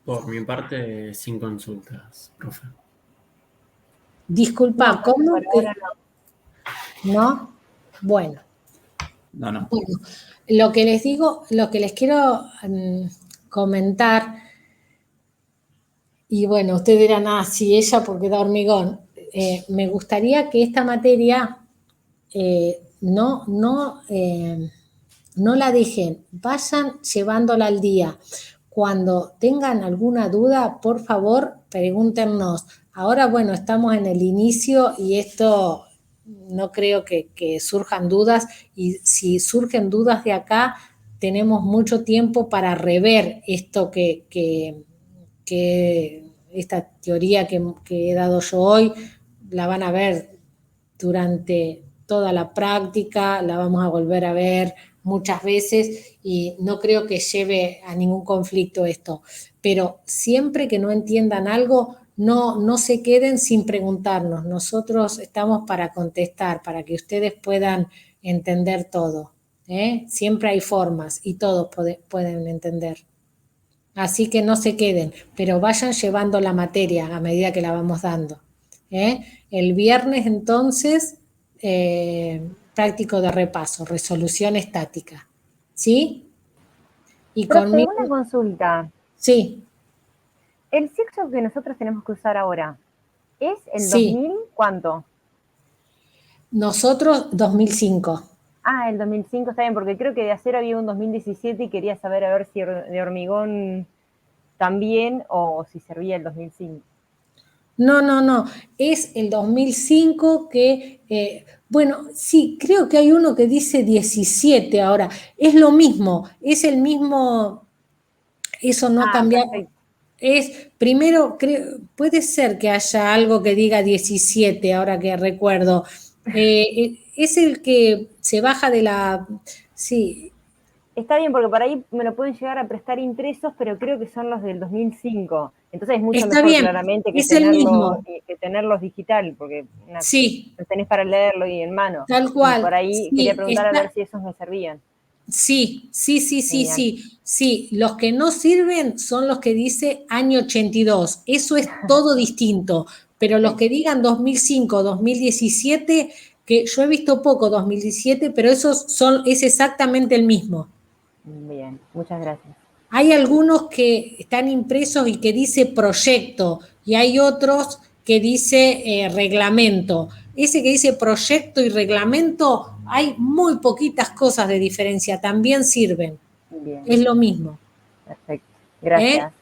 Por mi parte, sin consultas, profe. Disculpa, No, ¿cómo? por ahora no. ¿No? Bueno. No. Bueno, lo que les digo, lo que les quiero comentar, y bueno, ustedes dirán, sí, ella porque da hormigón. Me gustaría que esta materia no la dejen, vayan llevándola al día. Cuando tengan alguna duda, por favor, pregúntenos. Ahora, bueno, estamos en el inicio y esto no creo que surjan dudas, y si surgen dudas de acá, tenemos mucho tiempo para rever esto que esta teoría que he dado yo hoy, la van a ver durante toda la práctica, la vamos a volver a ver muchas veces, y no creo que lleve a ningún conflicto esto. Pero siempre que no entiendan algo, no se queden sin preguntarnos. Nosotros estamos para contestar, para que ustedes puedan entender todo. Siempre hay formas y todos pueden entender. Así que no se queden, pero vayan llevando la materia a medida que la vamos dando. El viernes, entonces, práctico de repaso, resolución estática. ¿Sí? Y Profe, conmigo. una consulta. Sí. El sexo que nosotros tenemos que usar ahora, ¿es el Sí. 2000 cuánto? Nosotros 2005. Ah, el 2005 está bien, porque creo que de acero había un 2017 y quería saber a ver si de hormigón también o si servía el 2005. No, es el 2005 que, bueno, sí, creo que hay uno que dice 17 ahora, es lo mismo, es el mismo, eso no ha cambiado. Perfecto. Primero, puede ser que haya algo que diga 17, ahora que recuerdo. Es el que se baja de la, sí, Está bien, porque por ahí me lo pueden llegar a prestar impresos, pero creo que son los del 2005. Entonces es mucho está mejor, bien, claramente, es el mismo, que tenerlos digital, porque sí, lo tenés para leerlo y en mano. tal Y por cual, ahí quería sí, preguntar a ver si esos me servían. Sí, Genial. sí. Los que no sirven son los que dice año 82. Eso es todo distinto. Pero los que digan 2005, 2017, que yo he visto poco 2017, pero es exactamente el mismo. Bien, muchas gracias. Hay algunos que están impresos y que dice proyecto, y hay otros que dice reglamento. Ese que dice proyecto y reglamento, hay muy poquitas cosas de diferencia, también sirven. Bien, Es lo mismo. perfecto. Gracias.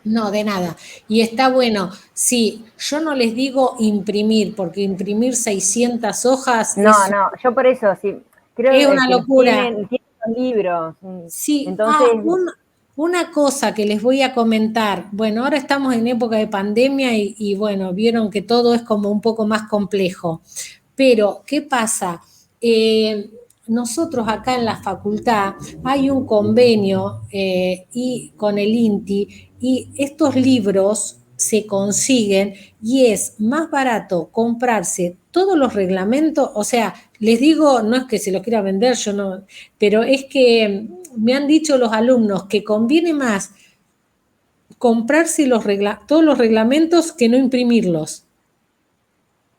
No, de nada. Y está bueno. Sí, yo no les digo imprimir, porque imprimir 600 hojas No, yo por eso, sí, es creo una que los locura. tienen los libros. Sí, Entonces, una cosa que les voy a comentar. Bueno, ahora estamos en época de pandemia y bueno, vieron que todo es como un poco más complejo. Pero, ¿qué pasa? Nosotros acá en la facultad hay un convenio y con el INTI y estos libros se consiguen y es más barato comprarse todos los reglamentos, o sea, les digo, no es que se los quiera vender, yo no, pero es que me han dicho los alumnos que conviene más comprarse todos los reglamentos que no imprimirlos.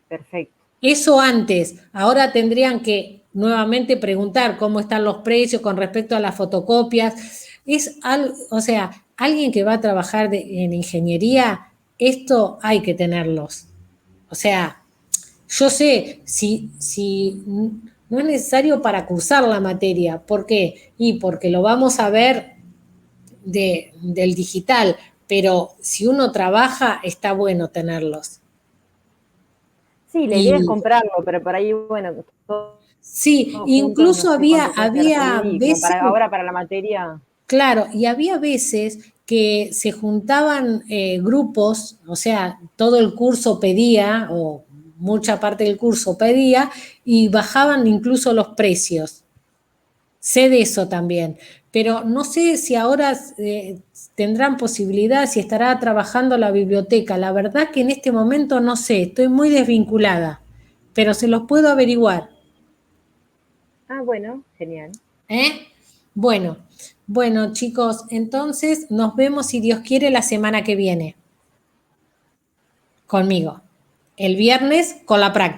perfecto. Eso antes, ahora tendrían que nuevamente preguntar cómo están los precios con respecto a las fotocopias. O sea, alguien que va a trabajar en ingeniería, esto hay que tenerlos. O sea, yo sé si no es necesario para cursar la materia. ¿Por qué? Y porque lo vamos a ver del digital, pero si uno trabaja, está bueno tenerlos. Sí, la idea es Y comprarlo, pero por ahí, bueno, todos sí, juntos no incluso sé cuánto puede llegar a había salir y como veces, para ahora, para la materia, claro, y había veces que se juntaban grupos, o sea, todo el curso pedía, o mucha parte del curso pedía, y bajaban incluso los precios. Sé de eso también, pero no sé si ahora tendrán posibilidad, si estará trabajando la biblioteca. La verdad que en este momento no sé, estoy muy desvinculada, pero se los puedo averiguar. bueno, genial. ¿Eh? Bueno, chicos, entonces nos vemos si Dios quiere la semana que viene conmigo. El viernes con la práctica.